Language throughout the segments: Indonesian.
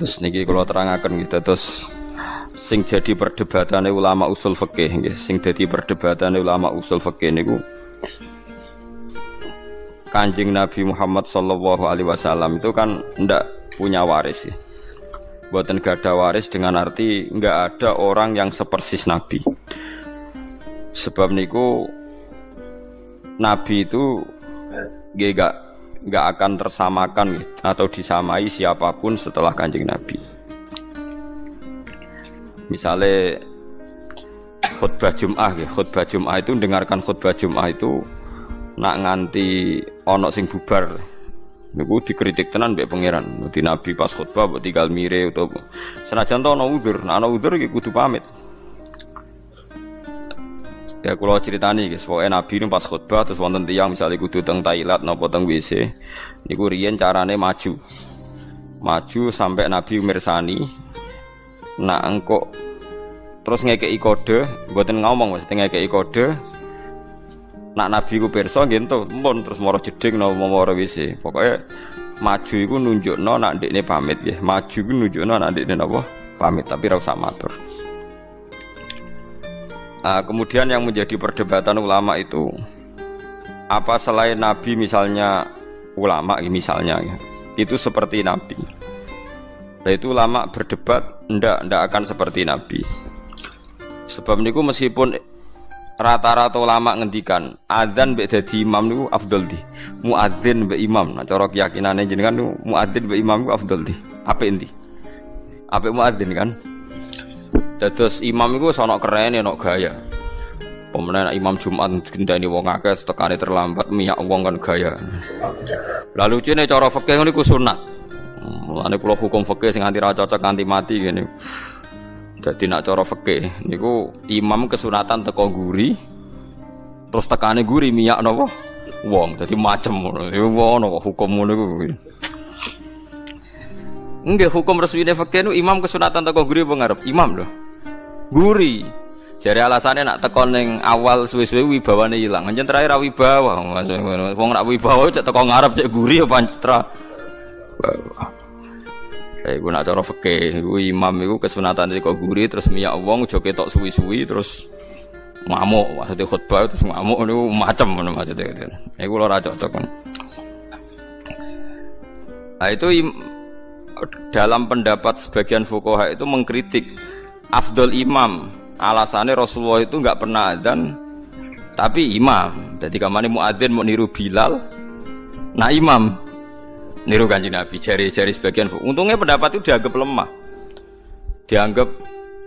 Terus niki kula terangaken gitu terus sing jadi perdebatane ulama usul fikih nggih, sing dadi perdebatane ulama usul fikih niku Kanjeng Nabi Muhammad sallallahu alaihi wasallam itu kan ndak punya waris ya. Mboten gadah waris dengan arti enggak ada orang yang sepersis Nabi. Sebab niku Nabi itu enggak akan tersamakan atau disamai siapapun setelah Kanjeng Nabi. Misalnya khutbah Jum'ah ya, khutbah Jum'ah itu dengarkan khutbah Jum'ah itu nak nganti ana sing bubar niku dikritik tenan mbek pangeran. Di Nabi pas khutbah mbok tinggal mire utawa senajan to ana udzur, nah ana udzur iki kudu pamit. Ya kula critani guys, pokoke Nabi niku pas khutbah terus wonten tiyang misale kudu teng toilet napa teng WC niku riyen carane maju. Maju sampai Nabi mirsani. Nak engko terus ngekeki kode, mboten ngomong mesti ngekeki kode. Nak Nabi ku pirsa nggih ento, mun terus mara jeding napa mara WC. Pokoke maju iku nunjukno nak ndekne pamit nggih. Maju iku nunjukno nak ndekne napa pamit tapi ora usah matur. Kemudian yang menjadi perdebatan ulama itu apa selain Nabi misalnya ulama misalnya itu seperti Nabi. Nah itu ulama berdebat ndak akan seperti Nabi. Sebab niku meskipun rata-rata ulama ngendikan adzan mbek dadi imam niku afdal di. Muadzin mbek imam. Nah cara keyakinane jenengan niku muadzin mbek imam niku afdal di. Apik endi? Apik muadzin kan? Dados imam iku sono keren ono gaya. Pemenang imam Jumat gendani wong akeh tekane terlambat miyak wong kan gaya. Lalu cene cara fikih niku sunat. Mulane kula hukum fikih sing anti ra cocok nganti mati ngene. Dadi nak cara fikih niku imam kesunatan teko guri terus tekane guri miyak napa wong. Dadi macem ngono. Iku ono hukum ngono iku. Nggih hukum resmine fikih niku imam kesunatan teko guri apa ngarep? Imam lho. Guri. Jare alasane nak teko ning awal suwe-suwe wibawane ilang. Anjen terakhir ra wibawa. Wong nak wibawa cek teko ngarep cek guri apa pancetra. Iku nak cara fikih, iku imam iku kesunatan teko guri terus miyak wong aja ketok suwi-suwi terus ngamuk. Maksudnya khutbah terus ngamuk niku macem ngono maksudnya. Iku ora cocok kan. Nah itu dalam pendapat sebagian fuqaha itu mengkritik afdol imam. Alasannya Rasulullah itu enggak pernah adzan tapi imam. Jadi kamane muadzin mau niru Bilal. Nah imam niru Kanjeng Nabi jari-jari sebagian. Untungnya pendapat itu dianggap lemah. Dianggap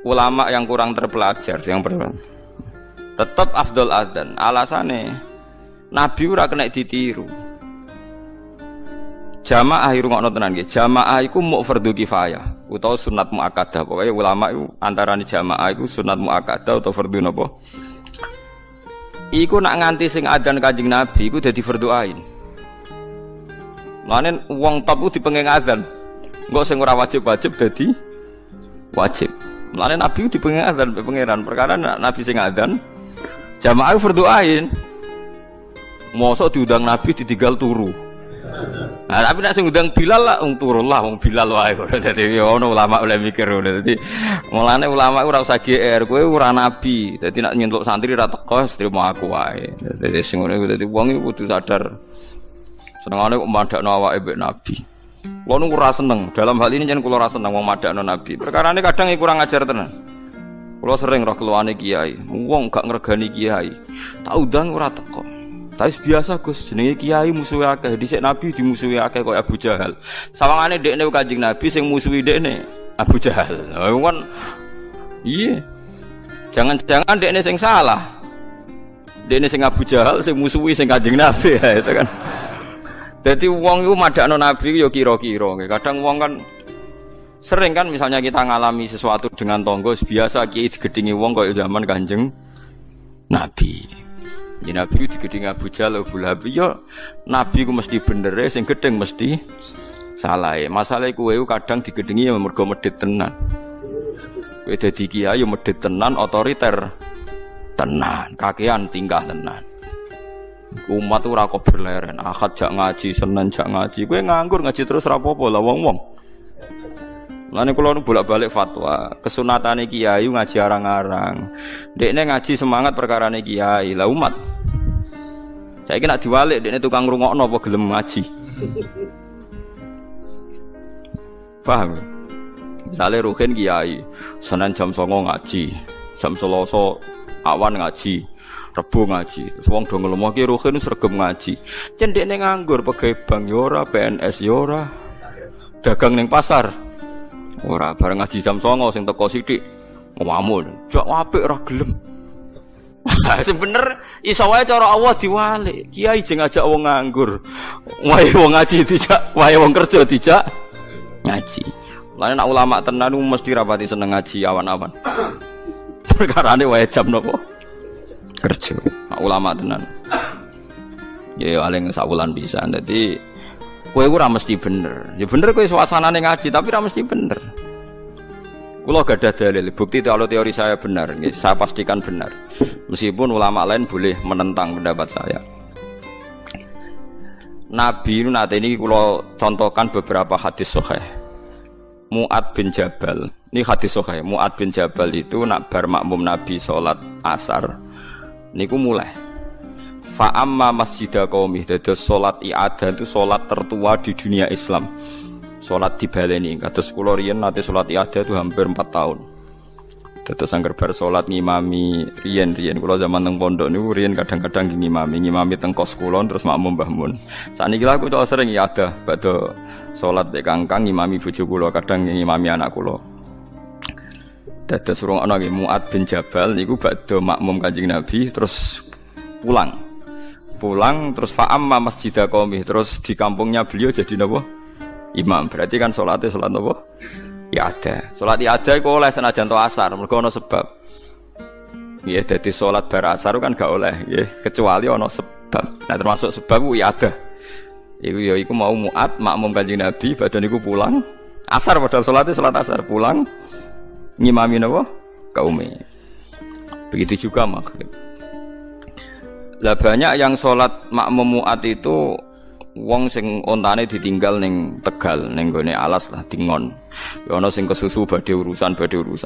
ulama yang kurang terpelajar yang tetap afdol adzan. Alasannya Nabi ora kena ditiru. Jamaah irungokno tenan nggih. Jamaah iku muk fardhu kifayah utawa sunat muakkadah. Pokoke ulama iku antarané jamaah iku sunat muakkadah utawa fardhu napa? Iku nak nganti sing adzan Kanjeng Nabi iku dadi fardhu ain. Mane wong top ku dipenging adzan. Engko sing ora wajib-wajib dadi wajib. Mane Nabi dipenging adzan mbek pangeran. Perkara Nabi sing adzan jamaah fardhu ain. Mosok diundang Nabi ditinggal turu. Nah, tapi nek sing ngundang Bilal lah turun lah wong Bilal wae. Dadi ono ulama oleh mikir ngono. Dadi mulane ulama ora usah GR, kowe ora nabi. Dadi nek nyentuk santri ra teko trimo aku wae. Dadi sing ngono iku dadi wong iku kudu sadar. Senengane kok madakno awake mbek nabi. Kulo nu ora seneng. Dalam hal ini yen kulo ora seneng wong madakno nabi. Perkarane kadang kurang ajar tenan. Kulo sering roh keluane kiai. Wong gak ngregani kiai. Tak undang ora teko. Tapi biasa Gus, jenenge kiai musuhe akeh, dhisik Nabi dimusuhi akeh kaya Abu Jahal. Sawangane dekne Kanjeng Nabi sing musuhi dekne Abu Jahal. Kan iya. Jangan-jangan dekne sing salah. Dekne sing Abu Jahal sing musuhi sing Kanjeng Nabi ya, itu kan. Dadi wong iku madakno Nabi ya kira-kira. Kadang wong kan sering kan misalnya kita ngalami sesuatu dengan tonggo biasa kiai digedhingi wong kaya zaman Kanjeng Nabi. Ya Nabi digedhingi Abu Jahal Abu Lahab ya Nabi ku mesti bener sing gedeng mesti salah. Masalah kowe kadang digedhingi ya mergo medhit tenan. Kowe dadi kiai ya medhit tenan, otoriter tenan, kakean tingkah tenan. Umat ora kok berleren, Ahad jak ngaji, Senin jak ngaji. Kowe nganggur ngaji terus ra apa-apa lah wong-wong. Lane kula nu bolak-balik fatwa, kesunatane kiai ngaji arang-arang. Dekne ngaji semangat perkarane kiai, lah umat. Saiki nek diwalik dekne tukang ngrungokno apa gelem ngaji. Paham? Misale ruhin kiai, Senin jam 09.00 ngaji, jam Selasa awan ngaji, Rebo ngaji. Terus wong do ngelomo ki ruhin sregep ngaji. Cendekne nganggur pegawai bank yo ora, PNS yo ora. Dagang ning pasar. Ora bareng ngaji jam 09.00 sing teko sithik ngomong, "Jok apik ora gelem." Sing bener iso wae cara Allah diwalik. Kiai jeng ngajak wong nganggur. Wae wong ngaji dijak, wae wong kerja dijak ngaji. Lan nek ulama tenan mesti rapati seneng ngaji awan-awan. Perkarane wae jam nopo? Kerja. Nek ulama tenan. Ya paling sakulan pisan. Dadi kowe ora mesti bener. Ya bener kowe suasanane ngaji, tapi ora mesti bener. Kula gadah dalil, bukti kalau teori saya benar, saya pastikan benar. Meskipun ulama lain boleh menentang pendapat saya. Nabi nate ini kula contohkan beberapa hadis sahih. Mu'ad bin Jabal, ini hadis sahih. Mu'ad bin Jabal itu nak bar makmum Nabi salat asar. Niku mulai Fa'amma masjidah qaumih, dados salat i'adah itu salat tertua di dunia Islam. Salat dibaleni, kados kula riyen nate salat i'adah itu hampir 4 tahun. Dados angger bar salat ngimami riyen kula zaman teng pondok niku riyen kadang-kadang ngimami teng kos kula terus makmum Mbah Mun. Sakniki lha aku cok sering i'adah badhe salat nek kangkang ngimami bojo kula, kadang ngimami anak kula. Dados urung ana nggih Mu'ad bin Jabal niku badhe makmum Kanjeng Nabi terus pulang terus fa'amma masjidah qaumih, terus di kampungnya beliau jadi napa? Imam. Berarti kan salatnya salat napa? Ya ada. Salat ya ada iku oleh senajan to asar, mergo ana sebab. Nggih, dadi salat bar asar kan gak oleh, nggih, kecuali ana sebab. Nah, termasuk sebab ku ya ada. Iku mau Mu'ad makmum Kanjeng Nabi, badan iku pulang asar padahal salatnya salat asar, pulang ngimami napa? Kaume. Begitu juga maghrib. Lah banyak yang sholat makmum Mu'ad itu wong sing ontane ditinggal ning Tegal, ning gone alas lah dingon. Ya ana sing kesusu badhe urusan.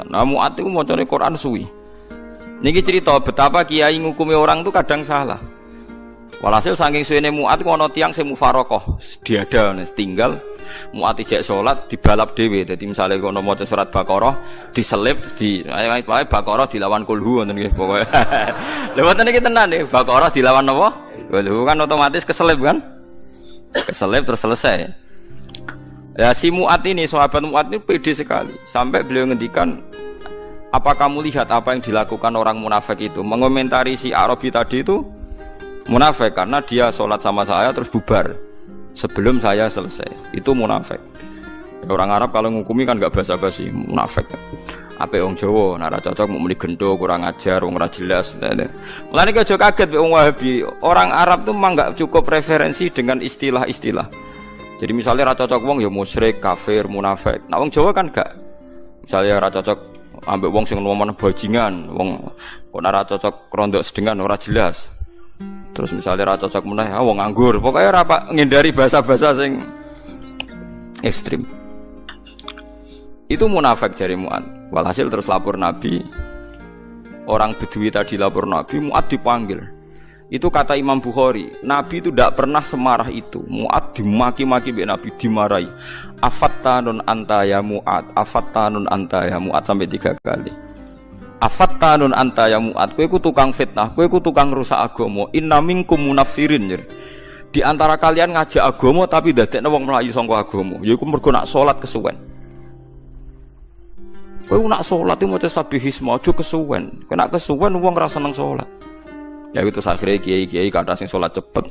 Nah Mu'ad iku macane Quran suwi. Niki cerita betapa kiai ngukumi orang itu kadang salah. Walhasil saking suwene Mu'ad ku ana tiyang sing mufaroqah, diada tinggal Mu'ad ijek salat dibalap dhewe. Dadi misale kono maca surat Baqarah diselip di wae Baqarah dilawan kulhu ngoten nggih pokoke. Lha wonten iki tenan nggih Baqarah dilawan napa? Kulhu kan otomatis keselip kan? Keselip terus selesai. Ya si Mu'ad ini, sahabat Mu'ad ini pede sekali sampai beliau ngendikan, "Apa kamu lihat apa yang dilakukan orang munafik itu?" Mengomentari si Arabi tadi itu munafik karena dia sholat sama saya terus bubar sebelum saya selesai. Itu munafik. Orang Arab kalau ngukumi kan gak basa-basi, munafik. Ape wong Jawa nek ora cocok mau muni gendo, kurang ajar, wong ora jelas. Mulane aja kaget wong Wahabi. Orang Arab tuh memang gak cukup referensi dengan istilah-istilah. Jadi misalnya ora cocok wong ya musyrik, kafir, munafik. Nah wong Jawa kan gak. Misalnya ora cocok ambek wong sing ngomong bajingan, wong kok ora cocok rondok sedengan ora jelas. Terus misalnya ora cocok meneh wong nganggur. Pokoke ora ngindari bahasa-bahasa sing ekstrim. Itu munafik jari Mu'ad. Walhasil terus lapor Nabi. Orang Bedui tadi lapor Nabi, Mu'ad dipanggil. Itu kata Imam Bukhari, Nabi itu tidak pernah semarah itu. Mu'ad dimaki-maki oleh Nabi, dimarahi. Afattanun anta ya Mu'ad, afattanun anta ya Mu'ad sampai 3 kali. Afattanun anta ya Mu'ad, kowe iku tukang fitnah, kowe iku tukang rusak agama. Inna minkum munafirin. Di antara kalian ngajak agama tapi dadekne wong mlayu saka agama. Yaiku mergo nak salat kesuwen. Kowe nak salat iki maca sabihisma aja kesuwen. Kena kesuwen wong ora seneng salat. Ya itu akhirnya kiai-kiai kata sing salat cepet.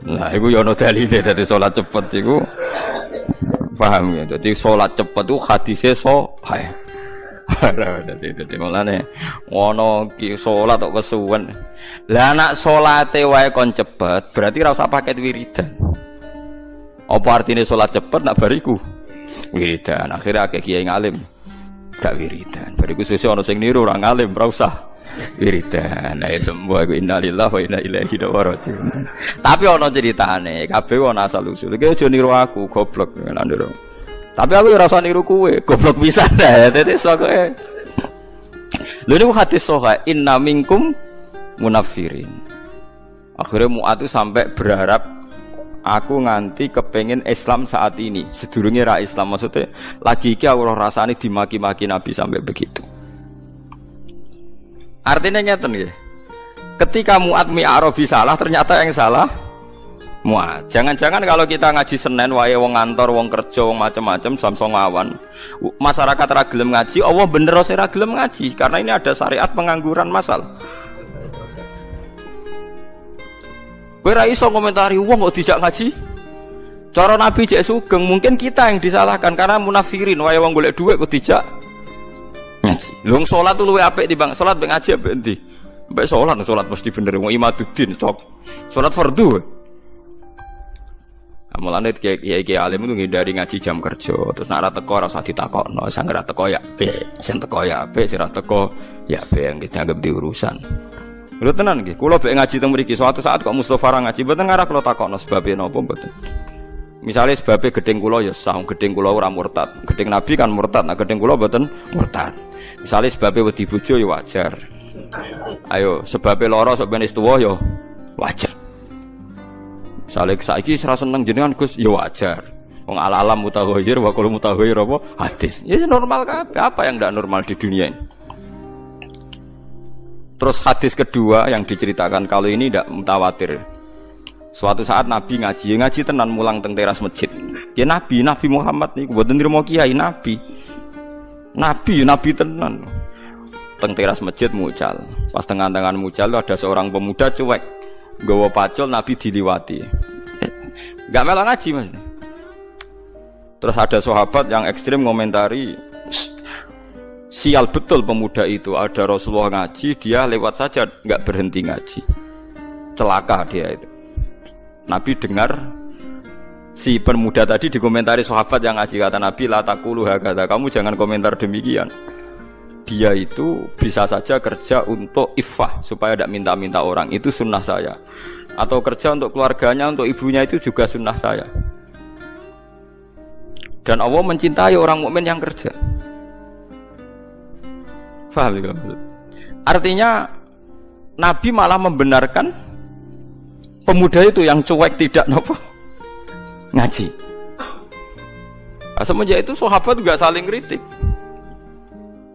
Lah iku ya ana dalile dadi salat cepet iku. Paham ya? Dadi salat cepet itu hadise sahih. Dadi mulane ngono ki salat kok kesuwen. Lah nek salate wae kon cepet, berarti ora usah paket wiridan. Apa artine salat cepet nak bariku? Wiridan. Akhirnya akeh kiai ngalim gak wiridan. Bariku sesuk ana sing niru ora ngalim, ora usah wiridan. Ae semua iku innalillahi wa inna ilaihi raji'un. Tapi ana ceritane, kabeh ana asal usul. Iki aja niru aku, goblok. Tapi aku ora usah niru kowe, goblok pisan ya. Dadi sokoke. Lha niku hadis sahih, inna minkum munafirin. Akhirnya Mu'ad itu sampai berharap aku nganti kepengen Islam saat ini. Sedurunge ra Islam, maksudnya lagi iki aku rasane dimaki-maki Nabi sampai begitu. Artinya ngeten nggih. Ketika Mu'ad mi'arabi salah, ternyata yang salah Mu'ad. Jangan-jangan kalau kita ngaji Senin wae wong ngantor, wong kerja, wong macam-macam Samsung awan. Masyarakat ra gelem ngaji, Allah bener ora gelem ngaji karena ini ada syariat pengangguran masal. Kowe ra iso komentari wong kok dijak ngaji. Cara Nabi jek sugeng, mungkin kita yang disalahkan karena munafirin wae wong golek dhuwit kok dijak ngaji. Lung salat tuh luwih apik timbang salat mek ngaji apik endi? Mbak salat mesti bener wong imaduddin cok. Salat fardu. Mulane kiai alim itu ngindari ngaji jam kerja, terus nek ora teko ora usah ditakokno, sing ora teko ya apik, sing teko ya apik, sing ora teko ya apik yang dianggap diurusan. Lho tenan nggih, kula mek ngaji teng mriki suatu saat kok Mustofa ra ngaji mboten ngarah kula takokno sebabe napa mboten. Misale sebabe gedeng kula ya sah, gedeng kula ora murtad. Gedeng Nabi kan murtad, nah gedeng kula mboten murtad. Misale sebabe wedi bojo ya wajar. Ayo sebabe lara sok ben tuwa ya wajar. Misale saiki ora seneng jenengan Gus ya wajar. Wong alam mutaghayyir wa kullu mutaghayyir apa hadis. Ya normal kabeh, apa yang ndak normal di dunia ini. Terus hadis kedua yang diceritakan kalau ini tidak mutawatir. Suatu saat Nabi ngaji tenan mulang teng teras masjid. Ya Nabi Muhammad niku mboten nrimo kiai Nabi tenan. Teng teras masjid mucal. Pas tengah-tengah mucal ada seorang pemuda cuek. Nggawa pacul Nabi diliwati. Enggak melok ngaji Mas. Terus ada sahabat yang ekstrim ngomentari sial betul pemuda itu, ada Rasulullah ngaji, dia lewat saja enggak berhenti ngaji. Celaka dia itu. Nabi dengar si pemuda tadi dikomentari sahabat yang ngaji, kata Nabi la taqulu hakadha, kamu jangan komentar demikian. Dia itu bisa saja kerja untuk iffah supaya tidak minta-minta orang, itu sunnah saya. Atau kerja untuk keluarganya, untuk ibunya, itu juga sunnah saya. Dan Allah mencintai orang mukmin yang kerja. Faham ya? Artinya Nabi malah membenarkan pemuda itu yang cuek tidak nopo ngaji. Semenjak itu sahabat juga saling kritik.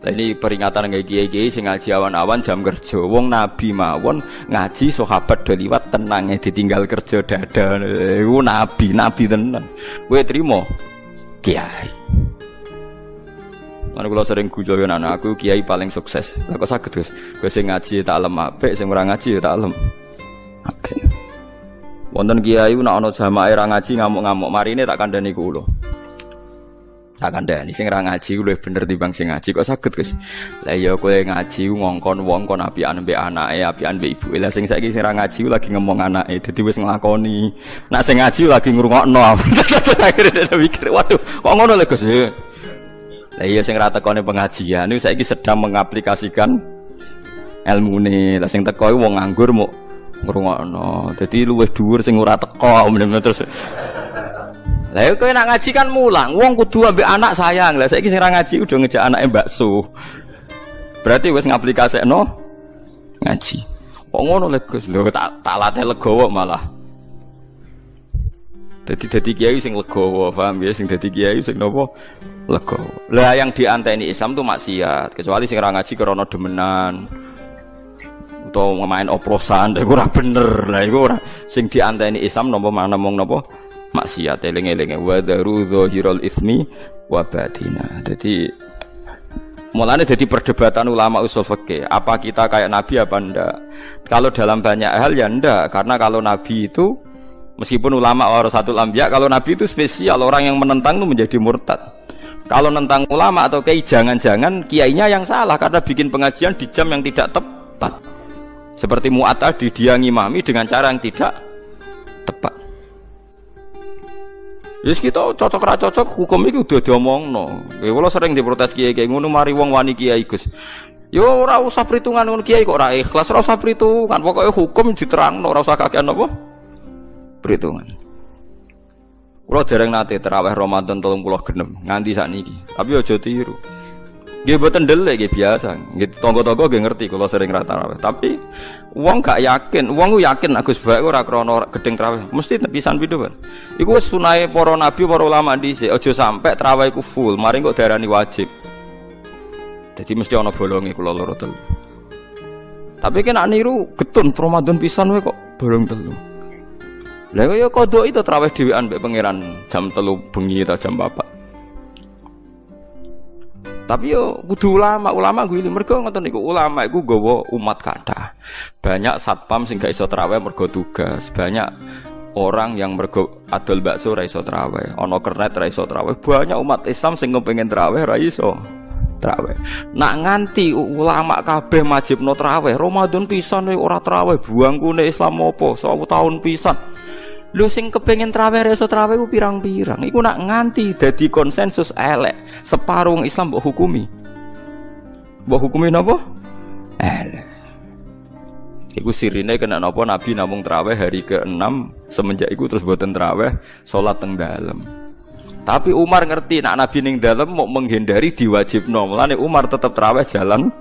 Nah, ini peringatan nggak kiai-kiai sing ngaji awan-awan jam kerja. Wong Nabi mawon ngaji sahabat do liwat tenangnya ditinggal kerja dada. Iku nabi tenan. Kowe trimo kiai. Mana kula sering guyon anak aku kiai paling sukses. Lah kok saged Gus. Kowe sing ngaji tak lem apik, sing ora ngaji ya tak lem apik. Wonten kiai nek ana jamaah ora ngaji ngamuk-ngamuk, marine tak kandhani kula. Tak kandhani sing ora ngaji luwih bener timbang sing ngaji kok saged Gus. Lah ya kowe ngaji ngongkon wong kon apian mbek anake, apian mbek ibuke. Lah sing saiki sing ora ngaji lagi ngomong anake, dadi wis nglakoni. Nek sing ngaji lagi ngrungokno. Akhire mikir, waduh, kok ngono lho Gus. Lah iya sing ra tekone pengajian niku saiki sedang mengaplikasikan ilmune. Lah sing teko iku wong nganggur muk ngrungokno. Dadi luwih dhuwur sing ora teko bener-bener terus. Lah kowe nek ngaji kan mulang, wong kudu ambek anak sayang. Lah saiki sing ra ngaji udah ngejak anake bakso. Berarti wis ngaplikasekno ngaji. Kok ngono lho Gus? Lho tak latih legowo malah. Dadi kiai sing legowo, paham ya? Sing dadi kiai sing napa? Legowo. Lah yang dianteni Islam tuh maksiat, kecuali sing ora ngaji krana demenan. Utawa main oplosan, iku ora bener. Lah iku ora sing dianteni Islam napa mana mong napa? Maksiat eling-elinge wa daru dzahirul ismi wa batina. Jadi mulane dadi perdebatan ulama usul fikih, apa kita kayak Nabi apa ndak? Kalau dalam banyak hal ya ndak, karena kalau Nabi itu meskipun ulama warasatul anbiya, kalau Nabi itu spesial, orang yang menentang itu menjadi murtad. Kalau nentang ulama atau kiai, jangan-jangan kiainya yang salah karena bikin pengajian di jam yang tidak tepat. Seperti Mu'ad tadi, dia ngimami dengan cara yang tidak tepat. Yes kita cocok ra cocok hukum iki udah diomongno. Kula sering diprotes kiai-kiai ngono mari wong wani kiai Gus. Yo ora usah perhitungan ngono kiai kok ora ikhlas, ora usah perhitungan. Pokoke hukum diterangno, ora usah kakean apa? Perhitungan. Kula dereng nate tarawih Ramadan 36 nganti sakniki. Tapi aja tiru. Nggih mboten ndelik nggih biasa. Nggih tangga-tangga nggih ngerti kula sering ra tarawih. Tapi wong gak yakin, wong ku yakin Gus Bae ora krana gedeng tarawih. Mesti pisan pindho, Pak. Iku wis sunahe para nabi, para ulama dhisik. Aja sampe tarawih ku full, mari kok diarani wajib. Jadi mesti ana bolonge kula loro telu. Tapi kena niru getun Ramadan pisan wae kok bolong telu. Lah kaya kodok itu tarawih dhewean mbek pangeran jam 3 bengi ta jam 4. Tapi yo kudu ulama kuwi mergo ngoten niku ulama iku nggawa umat kathah. Banyak satpam sing gak iso tarawih mergo tugas, banyak orang yang mergo adol bakso ra iso tarawih, ana kernet ra iso tarawih. Banyak umat Islam sing kepengin tarawih ra iso tarawih. Nak nganti ulama kabeh majibno tarawih, Ramadan pisan ora tarawih, buangkune Islam apa 100 tahun pisan. Lu sing kepengin tarawih reso tarawih ku pirang-pirang. Iku nak nganti dadi konsensus elek. Separuh Islam mbok hukumi. Mbok hukumi napa? Elek. Iku sirine kena napa Nabi namung tarawih hari ke-6 semenjak iku terus boten tarawih salat teng dalem. Tapi Umar ngerti nak Nabi ning dalem mau menghindari diwajibno. Mulane Umar tetep tarawih jalan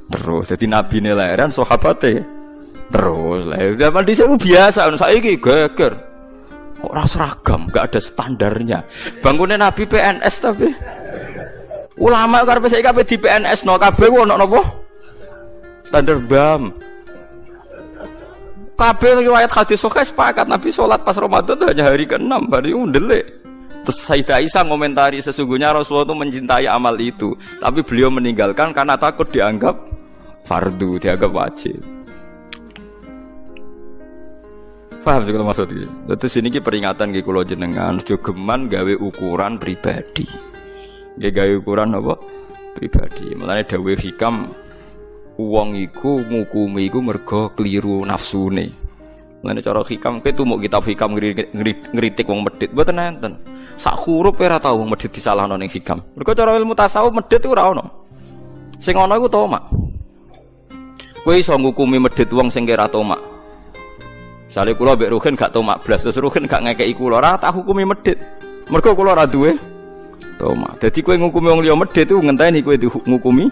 terus. Jadi Nabi ne lahiran sahabate terus. Lah zaman dhisik biasa saiki geger. Kok ora seragam, enggak ada standarnya. Bangunnya Nabi PNS tapi ulama karepe saiki kabeh di PNS no kabeh ono napa? Standar BAM. Kabeh riwayat hadis sahih sepakat Nabi salat pas Ramadan hanya hari ke-6, hari ndelik. Terus Sayyidah Aisyah ngomentari sesungguhnya Rasulullah itu mencintai amal itu, tapi beliau meninggalkan karena takut dianggap fardu, dianggap wajib. Paham sih kalau maksudnya. Terus ini peringatan nggih kula jenengan aja geman gawe ukuran pribadi. Nggih gawe ukuran apa? Pribadi. Mulane dawuh hikam wong iku ngukumi iku mergo kliru nafsune. Mulane cara hikam kowe tumu kitab hikam ngritik wong medhit mboten enten. Sak huruf ora tau wong medhit disalahno ning hikam. Mergo cara ilmu tasawuf medhit iku ora ono. Sing ana iku tomak. Kowe iso ngukumi medhit wong sing ora tomak. Sale kula mbek Ruhin gak tomak blas terus Ruhin gak ngekeki kula ora tak hukumi medhit. Mergo kula ora duwe tomak. Dadi kowe ngukumi wong liya medhit iku ngenteni kowe ngukumi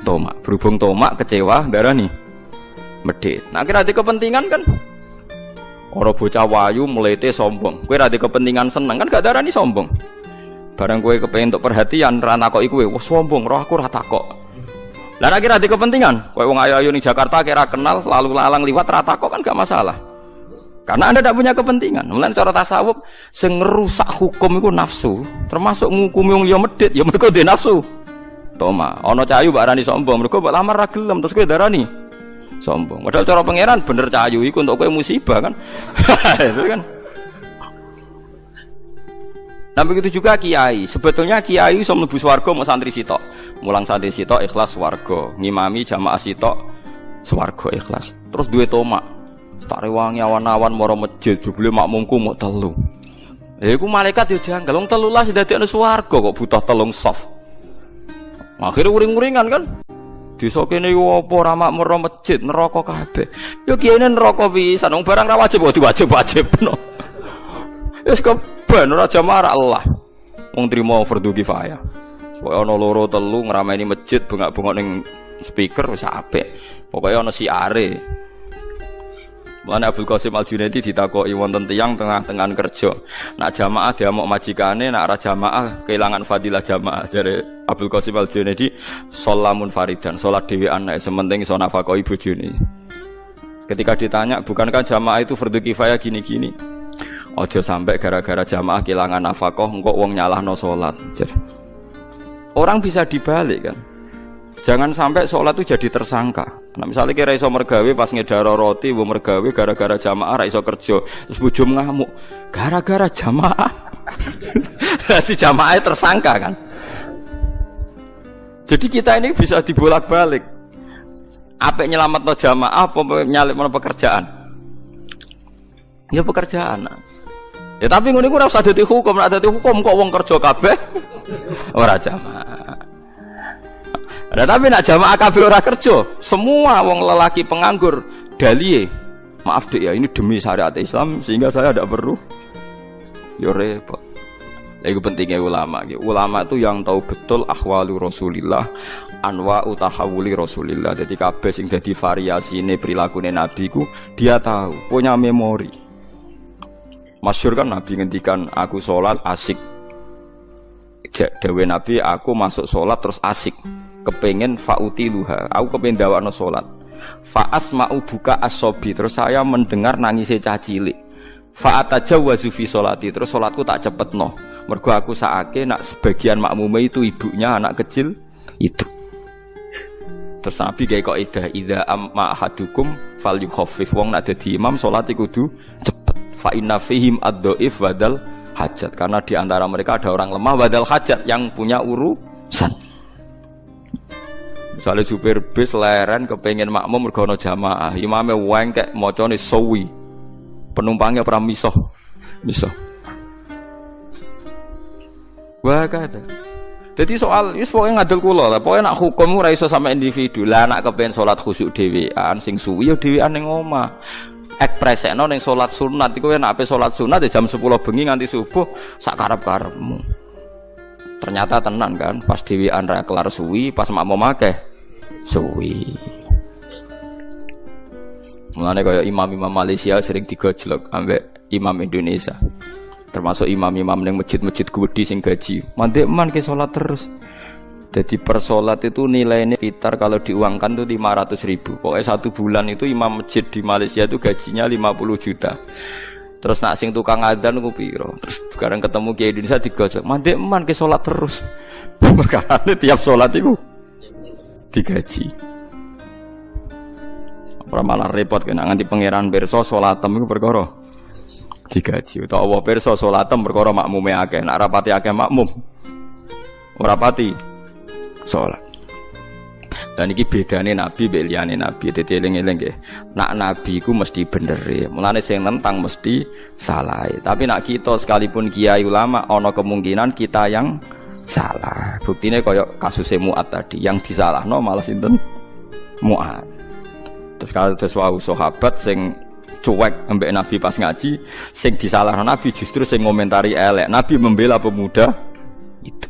tomak. Berhubung tomak kecewa darani medhit. Nah kira ati kepentingan kan ora bocah wayu mlete sombong. Kowe ra kepentingan seneng kan gak darani sombong. Barang kowe kepengin entuk perhatian ra takoki kowe, wah sombong, roh aku ra takok. Lah nek kira di kepentingan, kowe wong ayu-ayu ning Jakarta kira kenal lalu lalang liwat rata kok kan gak masalah. Karena Anda tidak punya kepentingan. Mulane cara tasawuf sing ngrusak hukum iku nafsu, termasuk ngukumi wong liya medhit ya mergo dhe nafsu. Toma, ana cahayu mbak arani sombong, mergo mbak lamar ra gelem terus kowe darani sombong. Padahal cara pangeran bener cahayu iku untuk kowe musibah kan. Itu kan. Nah begitu juga kiai. Sebetulnya kiai iso mlebu swarga mau santri sitok. Mulang santri sitok ikhlas swarga, ngimami jamaah sitok swarga ikhlas. Terus duwe tomak. Tak rewangi awan-awan mara masjid, jebule makmumku mau telu. Iku malaikat yo janggal, wong 13 dadekne swarga kok butuh telung soft. Akhire uring-uringan kan. Desa kene yo apa ora makmur masjid, neraka kabeh. Yo kiyaine neraka pisan, wong barang ra wajib kok diwajib-wajibno. Wis ben ora jamaah Allah. Wong trimo fardhu kifayah. Pokoke ana loro telu ngrameni masjid bengak-bengok ning speaker wis apik. Pokoke ana siare. Mulane Abdul Qasim Al-Junaidi ditakoki wonten tiyang tengah-tengah kerja. Nak jamaah diamuk majikane, nak ora jamaah kehilangan fadilah jamaah. Jare Abdul Qasim Al-Junaidi sholamun faridan, salat dhewean nek sementing iso nafkahi bojone. Ketika ditanya, bukankah jamaah itu fardhu kifayah gini-gini? Ojo sampai gara-gara jamaah kehilangan nafkah engko wong nyalahno salat. Orang bisa dibalik kan. Jangan sampai salat itu jadi tersangka. Nah misalnya kira iso mergawe pas ngedaro roti, mbok mergawe gara-gara jamaah ra iso kerja, terus bojo ngamuk. Gara-gara jamaah. Jadi jamaah tersangka kan. Jadi kita ini bisa dibolak-balik. Apik nyelametno jamaah apa nyalipno pekerjaan? Ya pekerjaan. Ya tapi ngono iku ora usah dadi hukum, nek dadi hukum kok wong kerja kabeh ora jamaah. Nah, tapi nak jamaah kabeh ora kerja, semua wong lelaki penganggur daliye. Maaf Dek ya, ini demi syariat Islam sehingga saya tidak perlu yo repot. Itu pentingnya ulama. Ulama itu yang tahu betul ahwalu Rasulillah, anwa utahawuli Rasulillah. Jadi kabeh sing dadi variasi ini perilaku Nabi ku dia tahu, punya memori. Masyhur kan Nabi ngendikan aku sholat asik. Dawe Nabi aku masuk sholat terus asik. Kepengen fautiluha. Aku kepengen dawakno sholat. Faasma'u buka as-sobi. Terus saya mendengar nangisnya cah cilik. Fa'atajawwazu fi sholati. Terus sholatku tak cepetno. Mergo aku saake nak sebagian makmume itu ibunya anak kecil itu. Terus Nabi gawe kaidah idza amma ahadukum falyukhaffif. Wong nak dadi imam salat iku kudu cepet. Fa inna fihim ad-dhaif wadal hajat. Karena di antara mereka ada orang lemah wadal hajat yang punya urusan. Misalnya supir bis leren kepengen makmum mergo ana jamaah, imame wengkek macane sawi. Penumpangnya ora misoh. Wah kata. Jadi soal wis pokoke ngadil kula lah. Pokoke nak hukum ora iso sama individu. Lah nak kepen salat khusyuk dhewean sing suwi ya dhewean ning omah. Ekspresekno ning salat sunat iku nek ape salat sunat ya jam 10 bengi nganti subuh sak karep-karepmu. Ternyata tenan kan pas dhewean ra kelar suwi, pas makmum akeh suwi. Mulane kaya imam-imam Malaysia sering digojlok ambek imam Indonesia. Termasuk imam-imam yang masjid-masjid gede sing gaji. Mandek man ke sholat terus. Jadi per sholat itu nilainya sekitar kalau diuangkan itu 500.000. Pokoknya 1 bulan itu imam masjid di Malaysia itu gajinya 50 juta. Terus nak sing tukang adzan ku piro. Terus sekarang ketemu Kiai Indonesia digojok. Mandek man ke sholat terus. Perkara tiap sholat itu digaji. Ora malah repot kena nganti pangeran pirsa salatem iku perkara digaji. Utawa Allah pirsa salatem perkara makmume akeh. Nek rapati akeh makmum ora pati salat. Dan iki bedane nabi mbek liyane nabi. Dadi eling-eling nggih. Nak nabi iku mesti bener e. Mulane sing nentang mesti salah. Tapi nak kita sekalipun kiai ulama ana kemungkinan kita yang salah. Buktine kaya kasus Mu'ad tadi, yang disalahno malah sinten? Mu'ad. Terus kalau sesuatu sahabat sing cuek ambek Nabi pas ngaji, sing disalahno Nabi justru sing ngomentari elek. Nabi membela pemuda itu.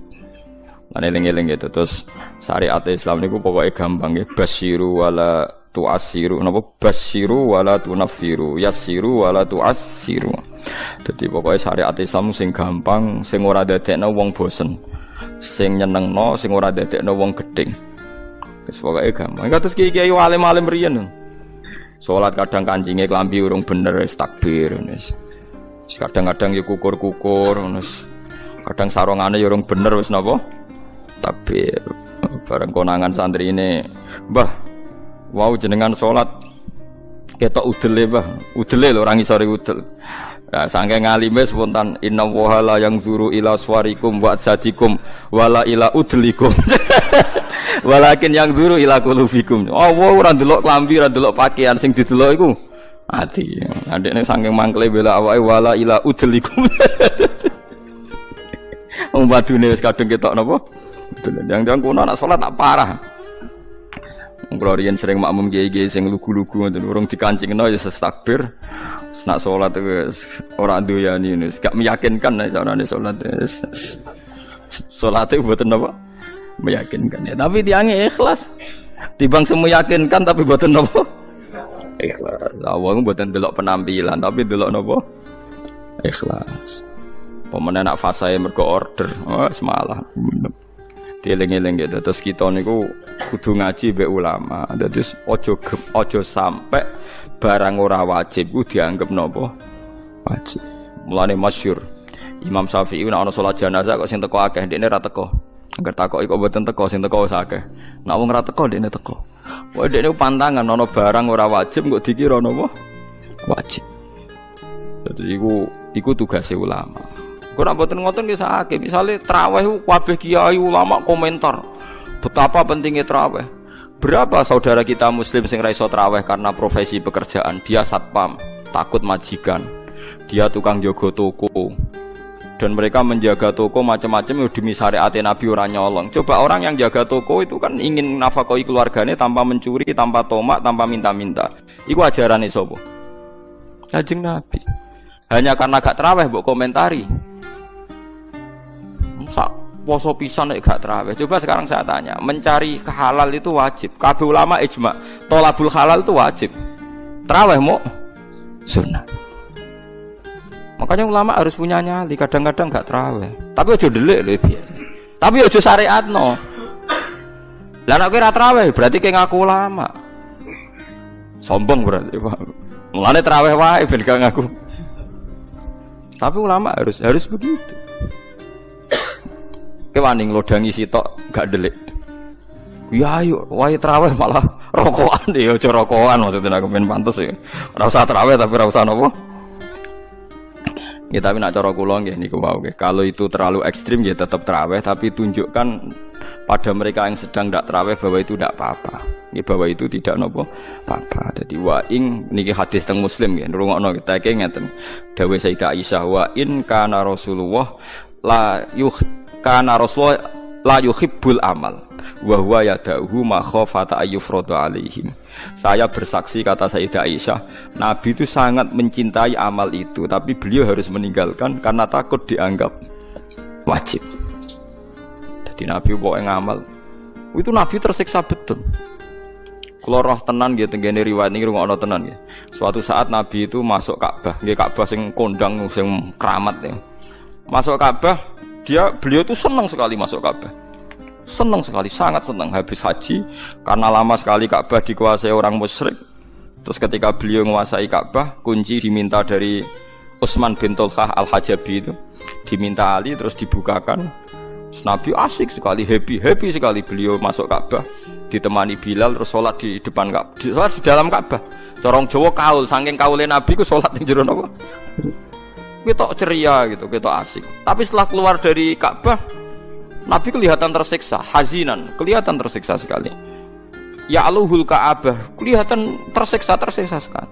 Lan eling-eling gitu. Terus syariat Islam niku pokoke gampang nggih. Basyiru wala tu'assiru. Napa basyiru wala tunaffiru, yassiru wala tu'assiru. Dadi pokoke syariat Islam sing gampang, sing ora dadekno wong bosen. Sing nyenengno, sing ora dadekno wong gedeng. Wis pokoke gampang. Kados kiai-kiai alim-alim riyen. Salat kadang kancingnya klambi urung bener wis takbir wis. Kadang-kadang ya kukur-kukur wis. Kadang sarungane ya urung bener wis napa? Takbir. Bareng konangan santri ini, "Mbah, wau jenengan salat ketok udele, Mbah. Udele lho orang isore udel." Nah, saking ngalime spontan inna wa la yang zuru ila swarikum wa sadikum wala ila udlikum. Walakin yang zuru ila qulubikum. Allah ora ndelok klambi, ora ndelok pakaian sing didelok iku ati. Adekne saking mangkle bela awake wala ila udlikum. Wong badune wis kadung ketok napa? Jangan-jangan kono anak salat tak parah. Kulo riyen sering makmum kiai-kiai sing lugu-lugu ngoten urung dikancingno ya takbir. Nak salat wis ora doyani wis gak meyakinkan nek carane salat. Salate mboten napa? Meyakinkan ya, tapi tiangnya ikhlas. Timbang meyakinkan tapi mboten napa? Ikhlas. Awang mboten delok penampilan tapi delok napa? Ikhlas. Pemene nak fasae mergo order, semalah. Dieling-eling gitu. Terus kita niku kudu ngaji mbek ulama. Dadi aja sampai barang ora wajib ku dianggap napa? Wajib. Mulane masyhur Imam Syafi'i nek ana salat jenazah kok sing teko akeh ndekne ra teko. Angger takoki kok mboten teko sing teko wis akeh. Nek wong ora teko ndekne teko. Pokoke ndekne pantangan ana barang ora wajib kok dikira napa? Wajib. Dadi iku tugase ulama. Ora mboten ngoten nggih sakake. Misale traweh kabeh kiai ulama komentar betapa pentingnya traweh. Berapa saudara kita muslim sing ra iso traweh karena profesi pekerjaan, dia satpam, takut majikan. Dia tukang jaga toko. Dan mereka menjaga toko macam-macam demi syariat Nabi ora nyolong. Coba orang yang jaga toko itu kan ingin nafkahi keluarganya tanpa mencuri, tanpa tomak, tanpa minta-minta. Iku ajarane sapa? Kanjeng Nabi. Hanya karena gak tarawih mbok komentari. Sak poso pisan nek gak tarawih. Coba sekarang saya tanya, mencari halal itu wajib. Kabeh ulama ijma, thalabul halal itu wajib. Tarawih mau sunnah. Makanya ulama harus punya nyali, kadang-kadang gak tarawih. Tapi aja delik lho piye. Tapi aja syariatno. Lah nek ora tarawih berarti kayak ngaku ulama. Sombong berarti, Pak. Mulane tarawih wae ben gak ngaku. Tapi ulama harus begitu. Wani nglodangi sitok gak delik. Ya ayo wae tarawih malah rokokan ya aja rokokan maksudnya aku ben pantes ya. Ora usah tarawih tapi ora usah napa. Ya tapi nak cara kula nggih niku wae nggih. Kalau itu terlalu ekstrim ya tetap tarawih tapi tunjukkan pada mereka yang sedang ndak tarawih bahwa itu ndak apa-apa. Ya bahwa itu tidak napa apa-apa. Dadi wa ing niki hadis teng Muslim nggih ngrungokno kita iki ngeten. Dawuh Sayyidah Aisyah wa in kana Rasulullah kana Rasulullah la yuhibbul amal wa huwa yad'uhu ma khafata ayyufrada alaihim. Saya bersaksi kata Sayyidah Aisyah, Nabi itu sangat mencintai amal itu, tapi beliau harus meninggalkan karena takut dianggap wajib. Jadi Nabi pokoknya ngamal. Itu Nabi tersiksa betul. Kalau roh tenan gitu, tenggene riwayat ini rungokno tenan ya. Suatu saat Nabi itu masuk Ka'bah, nggih Ka'bah sing kondang sing keramat ya. Masuk Ka'bah, beliau itu senang sekali masuk Ka'bah. Senang sekali, sangat senang habis haji karena lama sekali Ka'bah dikuasai orang musyrik. Terus ketika beliau menguasai Ka'bah, kunci diminta dari Utsman bin Tolhah Al-Hajabi itu, diminta Ali terus dibukakan. Terus Nabi asik sekali, happy sekali beliau masuk Ka'bah, ditemani Bilal terus sholat di depan Ka'bah, sholat di dalam Ka'bah. Corong Jawa kaul, saking kaule Nabi ku sholat di jero napa? Ketok ceria gitu, ketok asik. Tapi setelah keluar dari Ka'bah, Nabi kelihatan tersiksa, hazinan, kelihatan tersiksa sekali. Ya aluhul Ka'bah, kelihatan tersiksa sekali.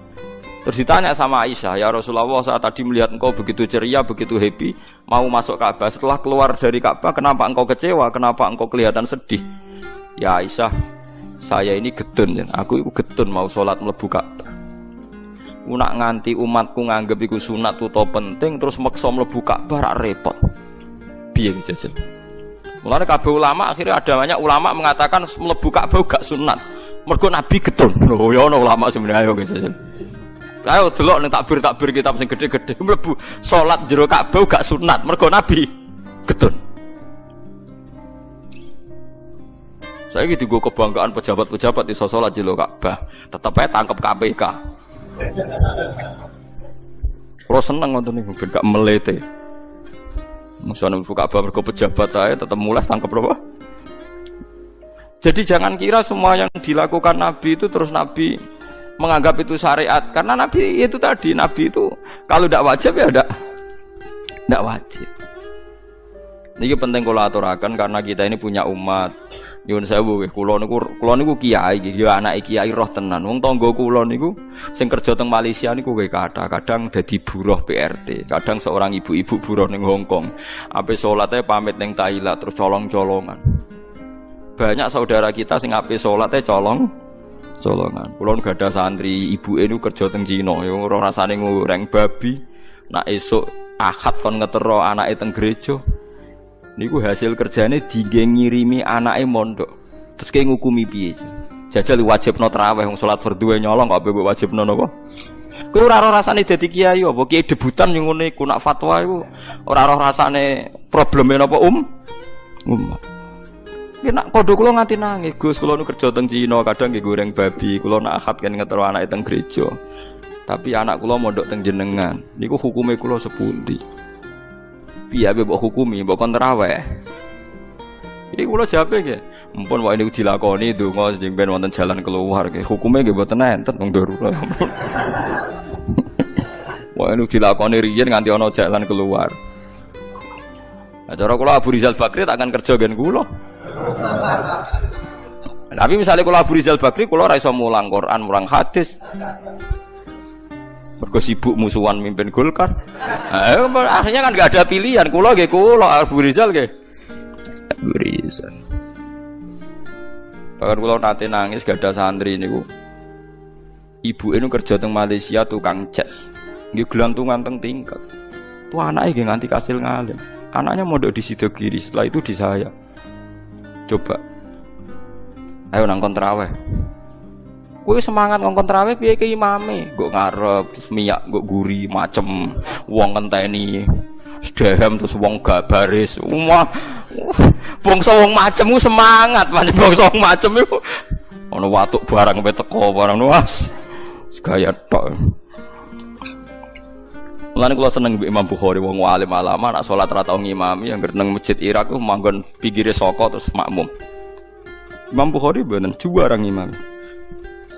Terus ditanya sama Aisyah, ya Rasulullah, saat tadi melihat engkau begitu ceria, begitu happy, mau masuk Ka'bah. Setelah keluar dari Ka'bah, kenapa engkau kecewa? Kenapa engkau kelihatan sedih? Ya Aisyah, saya ini getun, aku itu getun mau sholat mlebu Ka'bah. Nak nganti umatku nganggep iku sunat utawa penting terus maksa mlebu Ka'bah rak repot. Piye jajal. Mulane kabeh ulama akhirnya ada banyak ulama mengatakan mlebu Ka'bah gak sunat. Mergo Nabi getun. Lho ya ana ulama sebenarnya ayo jajal. Ayo delok ning takbir kitab sing gede-gede mlebu salat jero Ka'bah gak sunat mergo Nabi getun. Saya gitu gue kebanggaan pejabat-pejabat iso salat jero Ka'bah, tetep ae tangkep KPK. Kalau seneng ngoten niku ben gak melete. Musuhane buka Ka'bah mergo pejabat ae tetep mulai tangkep apa? Jadi jangan kira semua yang dilakukan Nabi itu terus Nabi menganggap itu syariat, karena Nabi itu tadi Nabi itu kalau tidak wajib ya tidak wajib. Ini penting kalau aturakan karena kita ini punya umat. Nyuwun sewu nggih, kula niku kiai nggih, ya anake kiai roh tenan. Wong tangga kula niku sing kerja teng Malaysia niku nggih kadang dadi buruh PRT, kadang seorang ibu-ibu buruh ning Hong Kong. Ape salate pamit ning Thailand terus colong-colongan. Banyak saudara kita sing ape salate colongan. Kula gadah santri ibuke niku kerja teng Cina, ya ora rasane ngoreng babi. Nak esuk Ahad kon ngetero anake teng gereja. Niku hasil kerjane dingge ngirimi anake mondok. Terus kayak ngukumi piye? Jajal wajibno tarawih wong salat fardhu nyolong kok mbok wajibno napa? Kowe ora ora rasane dadi kiai apa kiai debutan yang ngene iku nak fatwa iku ora ora rasane probleme napa Ki nak padha kula nganti nangis, Gus, kula nu kerja teng Cina, kadang nggih goreng babi, kula nak akad kan ngetero anake teng gereja. Tapi anak kula mondok teng jenengan. Niku hukume kula sepundi? Piye mbok hukumi, mbok kon tarawih. Iki kula jawabe nggih. Mumpun wae niku dilakoni donga sing ben wonten jalan keluar nggih. Hukume nggih mboten enten wong darurat. Wae niku dilakoni riyen nganti ana jalan keluar. Nah, cara kula Abu Rizal Bakri tak akan kerja gen kula. Tapi misalnya kula Abu Rizal Bakri kula ora iso mulang Quran, mulang hadis. Mergo sibuk musuhan mimpin Golkar. Akhirnya kan enggak ada pilihan. Kula nggih kula Abu Rizal nggih. Abu Rizal. Bahkan kula nate nangis gak ada santri niku. Ibuke nu kerja teng Malaysia tukang cat. Nggih gelantungan teng tingkat. Tuh anake nggih nganti kasil ngalim. Anaknya mondok di sido kiri, setelah itu di saya. Coba. Ayo nang kontraweh. Kowe semangat ngongkon traweh piye ke imame? Nggo ngarep, miyak nggo guri macem wong ngenteni. Sedhem terus wong gak baris. Bangsa wong macem ku semangat, pancen bangsa wong macem iku ana watuk barang pe teko barang nuas. Gaya tok. Mulane kula seneng mbek Imam Bukhari wong alim alama nak salat ra tau ngimami anggere nang masjid Irak ku manggon pinggire saka terus makmum. Imam Bukhari bener juara ngimam.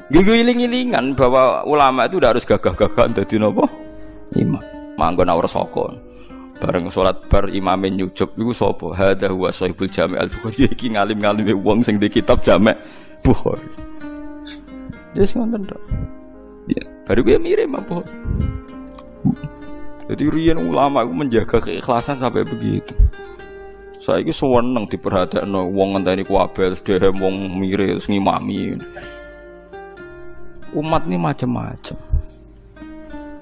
Giling-gilingan bahwa ulama itu udah harus gagah-gagah dadi napa? Imam. Manggon awur saka. Bareng salat bar imame nyucup iku sapa? Hadza huwa Shahibul Jami' al-Bukhari iki ngalim-ngalime wong sing di kitab Jami' Bukhari. Wis ngoten tok. Ya, baru gue mirip Imam Bukhari. Jadi riyen ulama itu menjaga keikhlasan sampai begitu. Saya ini seneng diperhatikno wong ngenteni kuwabe sedhem wong mirip ngimami. Umat ini macam-macam.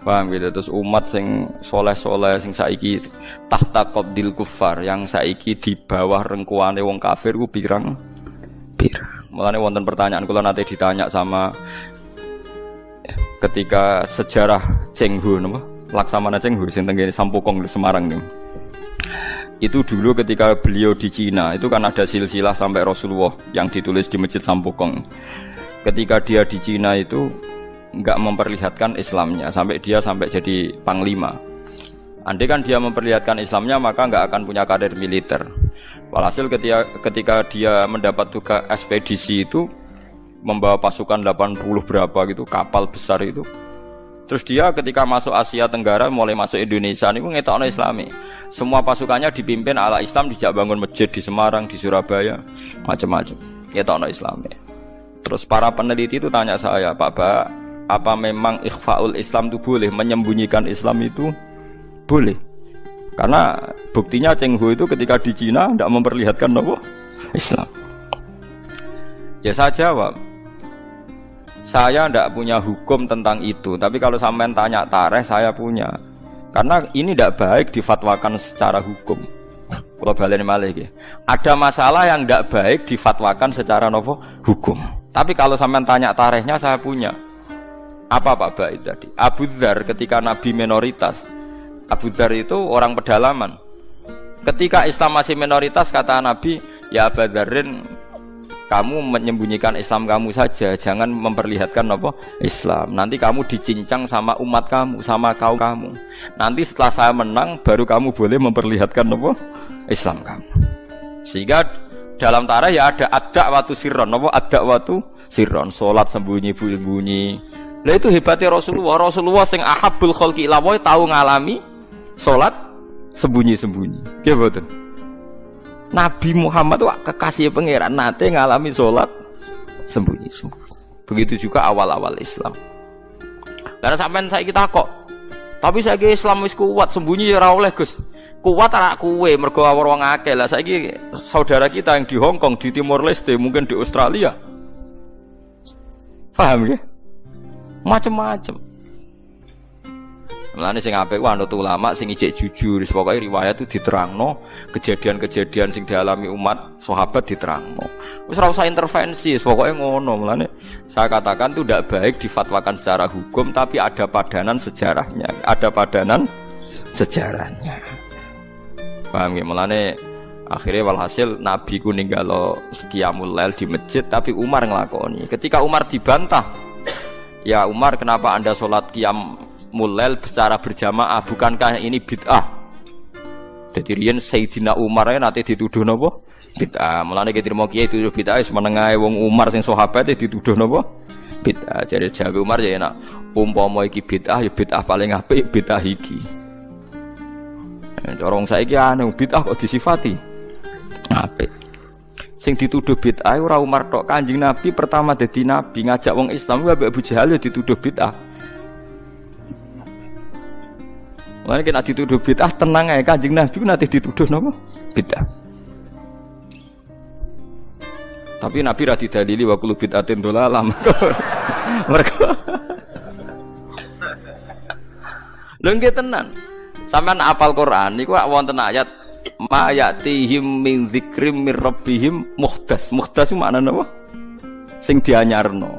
Paham gitu, terus umat sing soleh-soleh sing saiki tahta qabdil kufar, yang saiki di bawah rengkuane wong kafir ku pirang. Mulane wonten pertanyaan kula nate ditanya sama ketika sejarah Cheng Ho napa? Laksamana Cheng Ho sing tenggene Sampokong di Semarang nih. Itu dulu ketika beliau di Cina itu kan ada silsilah sampai Rasulullah yang ditulis di Masjid Sampokong. Ketika dia di Cina itu enggak memperlihatkan Islamnya sampai jadi panglima. Andai kan dia memperlihatkan Islamnya maka enggak akan punya karir militer. Walhasil ketika dia mendapat tugas ekspedisi itu membawa pasukan 80 berapa gitu kapal besar itu. Terus dia ketika masuk Asia Tenggara mulai masuk Indonesia niku ngetokno Islami. Semua pasukannya dipimpin ala Islam, dijak bangun masjid di Semarang, di Surabaya, macam-macam. Ngetokno Islami. Terus para peneliti itu tanya saya, Pak Ba, apa memang ikhfaul Islam itu boleh, menyembunyikan Islam itu boleh? Karena buktinya Cheng Ho itu ketika di Cina tidak memperlihatkan apa? Islam. Ya saya jawab, saya tidak punya hukum tentang itu, tapi kalau sampean tanya tarikh saya punya. Karena ini tidak baik difatwakan secara hukum. Kalau baleni malih iki. Ada masalah yang tidak baik difatwakan secara nopo hukum. Tapi kalau sampean tanya tarikhnya saya punya. Apa Pak Baik tadi? Abu Dzar ketika Nabi minoritas. Abu Dzar itu orang pedalaman. Ketika Islam masih minoritas kata Nabi, ya Abu Dzarrin, kamu menyembunyikan Islam kamu saja, jangan memperlihatkan apa Islam. Nanti kamu dicincang sama umat kamu, sama kaum kamu. Nanti setelah saya menang, baru kamu boleh memperlihatkan apa Islam kamu. Sehingga dalam tarikh ya ada ad-da'watu sirron, apa ad-da'watu sirron, salat sembunyi-sembunyi. Lah itu hebatnya Rasulullah. Rasulullah sing ahabbul khalqi ila wa tahu ngalami salat sembunyi-sembunyi. Nggih mboten? Nabi Muhammad itu kekasih pangeran nate ngalami sholat sembunyi-sembunyi. Begitu juga awal-awal Islam. Karena sampean saiki takok. Tapi saiki Islam wis kuat, sembunyi ya ora oleh, Gus. Kuat anak kuwe mergo wong akeh. Lah saiki saudara kita yang di Hong Kong, di Timor Leste, mungkin di Australia. Paham ya? Macam-macam. Mulane sing apik ku anut ulama sing ijek jujur, pokoke riwayat itu diterangno, kejadian-kejadian sing dialami umat sahabat diterangno. Wis ora usah intervensi, pokoke ngono. Mulane saya katakan itu tidak baik difatwakan secara hukum, tapi ada padanan sejarahnya. Ada padanan sejarahnya. Paham ya? Mulane akhirnya walhasil Nabi ku ninggalo qiyamul lail di masjid, tapi Umar nglakoni. Ketika Umar dibantah, ya Umar kenapa Anda sholat qiyam mulel secara berjamaah, bukankah ini bid'ah? Jadi riyen Sayyidina Umar nanti dituduh napa? Bid'ah. Mulane ketirimo kiai dituduh bid'ah wis menengae wong Umar sing sahabat dituduh napa? Bid'ah. Jadi jago Umar ya enak. Umpama iki bid'ah ya bid'ah paling apik bid'ah iki. Cara wong saiki anu bid'ah kok disifati apik. Sing dituduh bid'ah ora Umar tok, Kanjeng Nabi pertama dadi nabi ngajak wong Islam kuwi ambek Abu Jahal ya dituduh bid'ah. Mulane nek dituduh bid'ah tenang ae, Kanjeng Nabi ku nate dituduh napa? Bid'ah. Tapi Nabi ra didalili wa kullu bid'atin dhalalah. Mergo Lho nggih tenan. Sampeyan apal Quran niku wonten ayat ma yatihim min dzikrim mir rabbihim muhdas. Muhdas itu maknane apa? Sing dianyarno.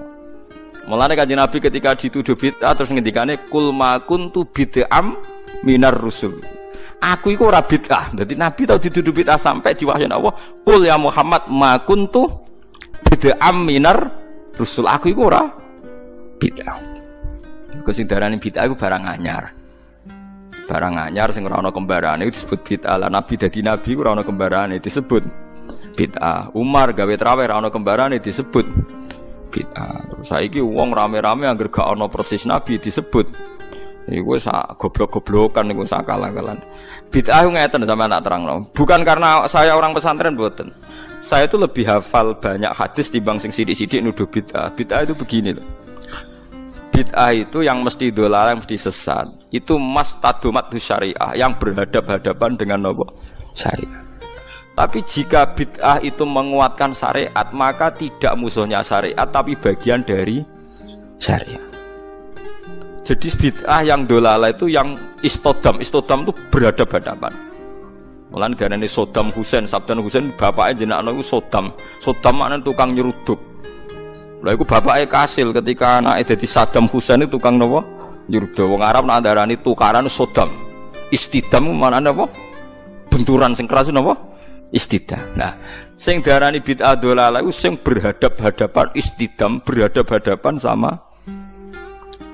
Mulane Kanjeng Nabi ketika dituduh bid'ah terus ngendikane kul ma kuntu bid'am minar rusul. Aku iku ora bid'ah. Dadi Nabi tau dituduh bid'ah sampai diwahyani Allah, "Qul ya Muhammad ma kuntu bid'am minar rusul." Aku iku ora bid'ah. Iku sing darani bid'ah iku barang anyar. Barang anyar sing ora ana kembarane itu disebut bid'ah. Lah Nabi dadi nabi ora ana kembarane disebut bid'ah. Umar gawe traweh ora ana kembarane disebut bid'ah. Terus saiki wong rame-rame anggere gak ana persis nabi disebut iku sak goblok-goblokan niku sak kalah-kalan. Bid'ah ngeten sampeyan tak terangno. Bukan karena saya orang pesantren mboten. Saya itu lebih hafal banyak hadis timbang sing sithik-sithik nuduh bid'ah. Bid'ah itu begini loh. Bid'ah itu yang mesti dolal, yang mesti sesat. Itu mas tadumat syariah yang berhadap-hadapan dengan apa? Syariah. Tapi jika bid'ah itu menguatkan syariat, maka tidak musuhnya syariat, tapi bagian dari syariah. Jadi bid'ah yang dolala itu yang istodam itu berhadap-hadapan. Mulane diarani Saddam Hussein, Saddam Hussein bapake jenenge iku Saddam. Saddam maknane tukang nyeruduk. Lha iku bapake kasil ketika anake dadi Saddam Hussein itu tukang napa? Nyeruduk. Wong Arab nak ndarani tukaran Saddam. Istidam maknane apa? Benturan sing keras napa? Istidam. Nah, sing diarani bid'ah dolala iku sing berhadap-hadapan istidam, berhadap-hadapan sama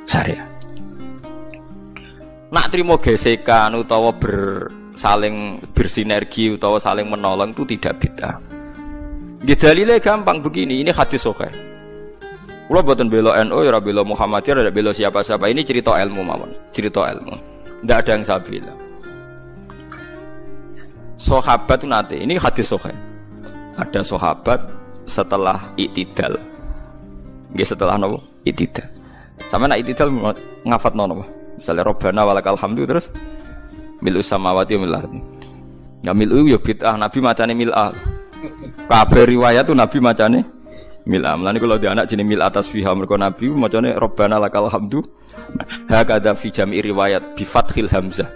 syariat. Nak trimo gesekan utawa saling bersinergi utawa saling menolong itu tidak bid'ah. Nggih dalile gampang begini, ini hadis sahih. Kula boten bela NU ya ora bela Muhammadiyah, ora bela siapa-siapa. Ini cerita ilmu mawon, cerita ilmu. Enggak ada yang saya bela. Sahabat itu nanti, ini hadis sahih. Ada sahabat setelah i'tidal. Nggih setelah napa? I'tidal. Sampe nek i'tidal ngafatno napa? Misalnya Rabbana walakal hamdu terus mil'us samawati wa mil'ardi. Ya mil'u ya bid'ah, Nabi macane mil'ah. Kabeh riwayat tuh Nabi macane mil'ah. Mulane kalau di anak jenenge mil'ah tasfiha mergo Nabi macane Rabbana lakal hamdu. Hakadha fi jami' riwayat bi fathil hamzah.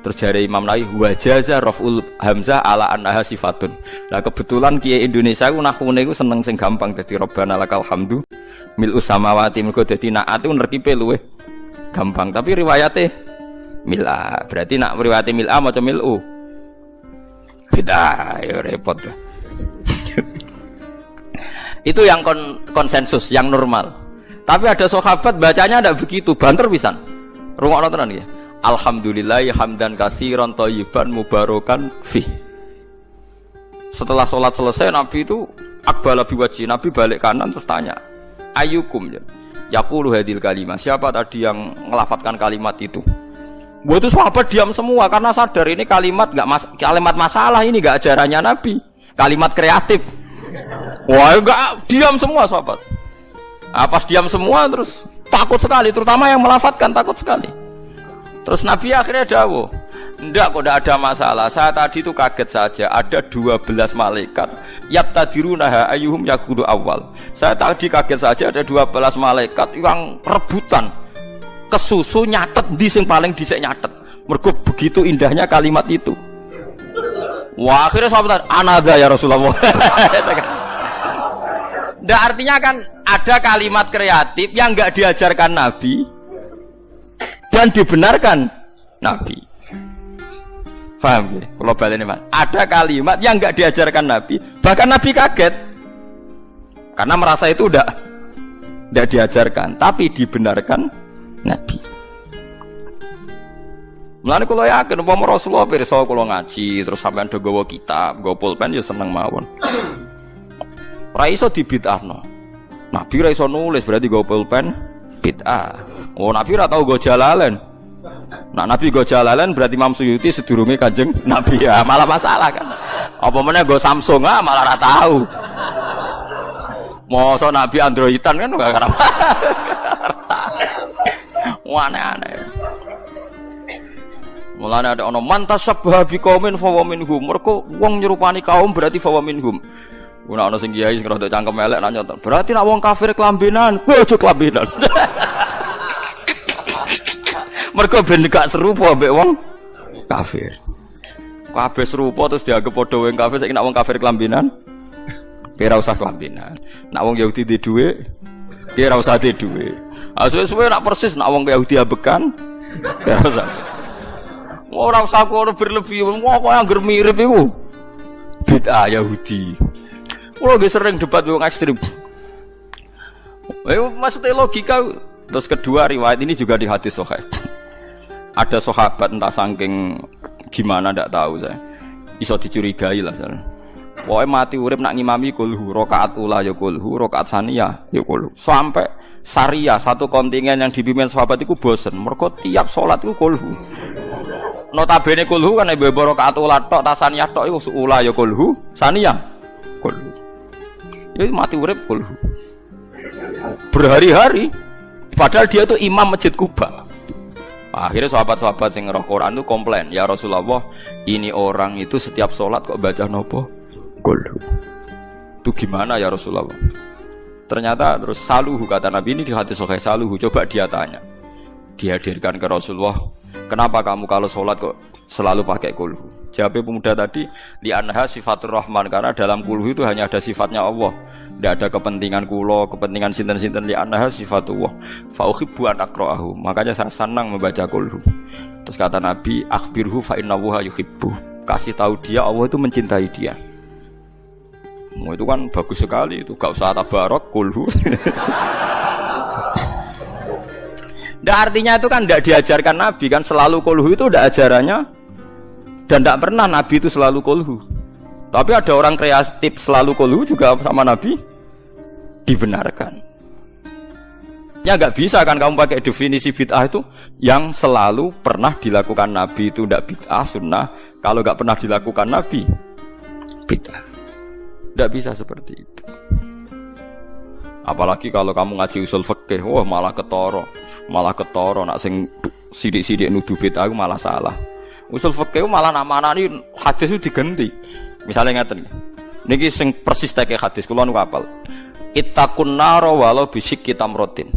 Terus jare Imam Nawawi wajaza raf'ul hamzah ala annaha sifatun. Lah kebetulan kiai Indonesia ku nahune ku seneng sing gampang dadi Rabbana lakal hamdu mil'us samawati mergo dadi naat ku nerkipe luweh gampang, tapi riwayatnya mil'ah. Berarti nak riwayatnya mil'ah macam mil'u. Beda, ya repot. Itu yang konsensus, yang normal. Tapi ada sahabat bacanya tidak begitu, banter pisan. Rungokno tenan ya. Alhamdulillah hamdan katsiran thayyiban mubarakan fi. Setelah sholat selesai Nabi itu aqbala biwajhi, Nabi balik kanan terus tanya, "Ayyukum ya?" Yaqulu hadil kalimah. Siapa tadi yang ngelafatkan kalimat itu? Buat itu sahabat diam semua karena sadar ini kalimat kalimat masalah, ini enggak ajarannya Nabi. Kalimat kreatif. Wah, enggak, diam semua sahabat. Pas diam semua terus takut sekali, terutama yang melafatkan takut sekali. Terus Nabi akhirnya dawuh, "Enggak kok, enggak ada masalah. Saya tadi itu kaget saja. Ada 12 malaikat yattadirunaha ayyuhum yaqudu awal. Saya tadi kaget saja ada 12 malaikat yang rebutan kesusu nyatet di sing paling dhisik nyatet. Mergo begitu indahnya kalimat itu." Wah, akhirnya sahabat, "Anada ya Rasulullah." Nggak, artinya kan ada kalimat kreatif yang enggak diajarkan Nabi dan dibenarkan Nabi. Paham ya? Kalau balik ini, ada kalimat yang enggak diajarkan Nabi, bahkan Nabi kaget karena merasa itu udah diajarkan, tapi dibenarkan Nabi. Mulane kula yakin umpama Rasulullah pirsa kula ngaji terus sampean do gawa kitab, gawa pulpen ya seneng mawon. Ora iso dibid'ahno. Nabi ora iso nulis berarti gawa pulpen bid'ah. Oh, Nabi ora tau gawa Jalalain. Nah, Nabi go Jalalain berarti Imam Suyuti sedurunge Kanjeng Nabi, ya malah masalah kan. Apa meneh go Samsung malah ora tahu. Mosok Nabi Androidan kan enggak karep. Aneh-aneh. Mulane ada ana mantasabbaha biqaumin fa wa minhum. Mergo wong nyerupani kaum berarti fa wa minhum. Kuna ana sing kiai sing rada cangkem elek nanya, berarti nek wong kafir kelambenan, aja kelambenan. Mergo ben gak serupa mbek wong kafir. Kabeh serupa terus dianggap padha wong kafir, saiki nek wong kafir kelambinan, kira usah kelambinan. Nek wong Yahudi di dhuwit, kira usah di dhuwit. Suwe-suwe nak persis nek wong Yahudi abekan, kira usah. Ora usah kono berlebih, wong kok angger mirip iku. Bid'ah Yahudi. Kulo nggih sering debat wong ekstrem. Maksudnya logika. Terus kedua riwayat ini juga di hadis sahih. Ada sahabat entah saking gimana ndak tahu saya. Iso dicurigai lah saya. Pokoke mati urip nak ngimami kulhu, rakaat ula ya kulhu, rakaat saniyah ya kulhu. Sampai Syariah satu kontingen yang dipimpin sahabat itu bosen. Mergo tiap salat iku kulhu. Notabene kulhu kan ibu rakaat ula tok, tasaniyah tok iku ula ya kulhu, saniyah kulhu. Ya mati urip kulhu. Berhari-hari padahal dia itu imam Masjid Kuba. Akhirnya sahabat-sahabat yang ngerok Quran itu komplain, ya Rasulullah, ini orang itu setiap sholat kok baca nopo kulhu. Itu gimana ya Rasulullah? Ternyata terus saluhu, kata Nabi ini di hadis sahih saluhu. Coba dia tanya, dihadirkan ke Rasulullah, kenapa kamu kalau sholat kok selalu pakai kulhu? Jawab pemuda tadi, li anha sifatur rahman, karena dalam kulhu itu hanya ada sifatnya Allah. Tidak ada kepentingan kulo, kepentingan sinten-sinten, li anha sifatullah. Fa uhibbu an aqra'ahu. Makanya saya senang membaca kulhu. Terus kata Nabi, akhbirhu fa innahu yuhibbu. Kasih tahu dia Allah itu mencintai dia. Itu kan bagus sekali itu, gak usah tabarok kulhu. Nah, artinya itu kan tidak diajarkan Nabi kan, selalu kulhu itu tidak ajarannya, dan tidak pernah Nabi itu selalu kulhu. Tapi ada orang kreatif selalu kulhu juga sama Nabi dibenarkan. Ya nggak bisa kan kamu pakai definisi bid'ah itu yang selalu pernah dilakukan Nabi itu tidak bid'ah sunnah. Kalau nggak pernah dilakukan Nabi bid'ah. Nggak bisa seperti itu. Apalagi kalau kamu ngaji usul fikih, wah malah ketoro nak sing sidik-sidik nuduh bid'ah malah salah. Usul fikih malah nama-namani hadis itu diganti. Misalnya ngeten, niki sing persis teke hadis kula niku apal. Ittaqun nar walau bisyikki tamratin.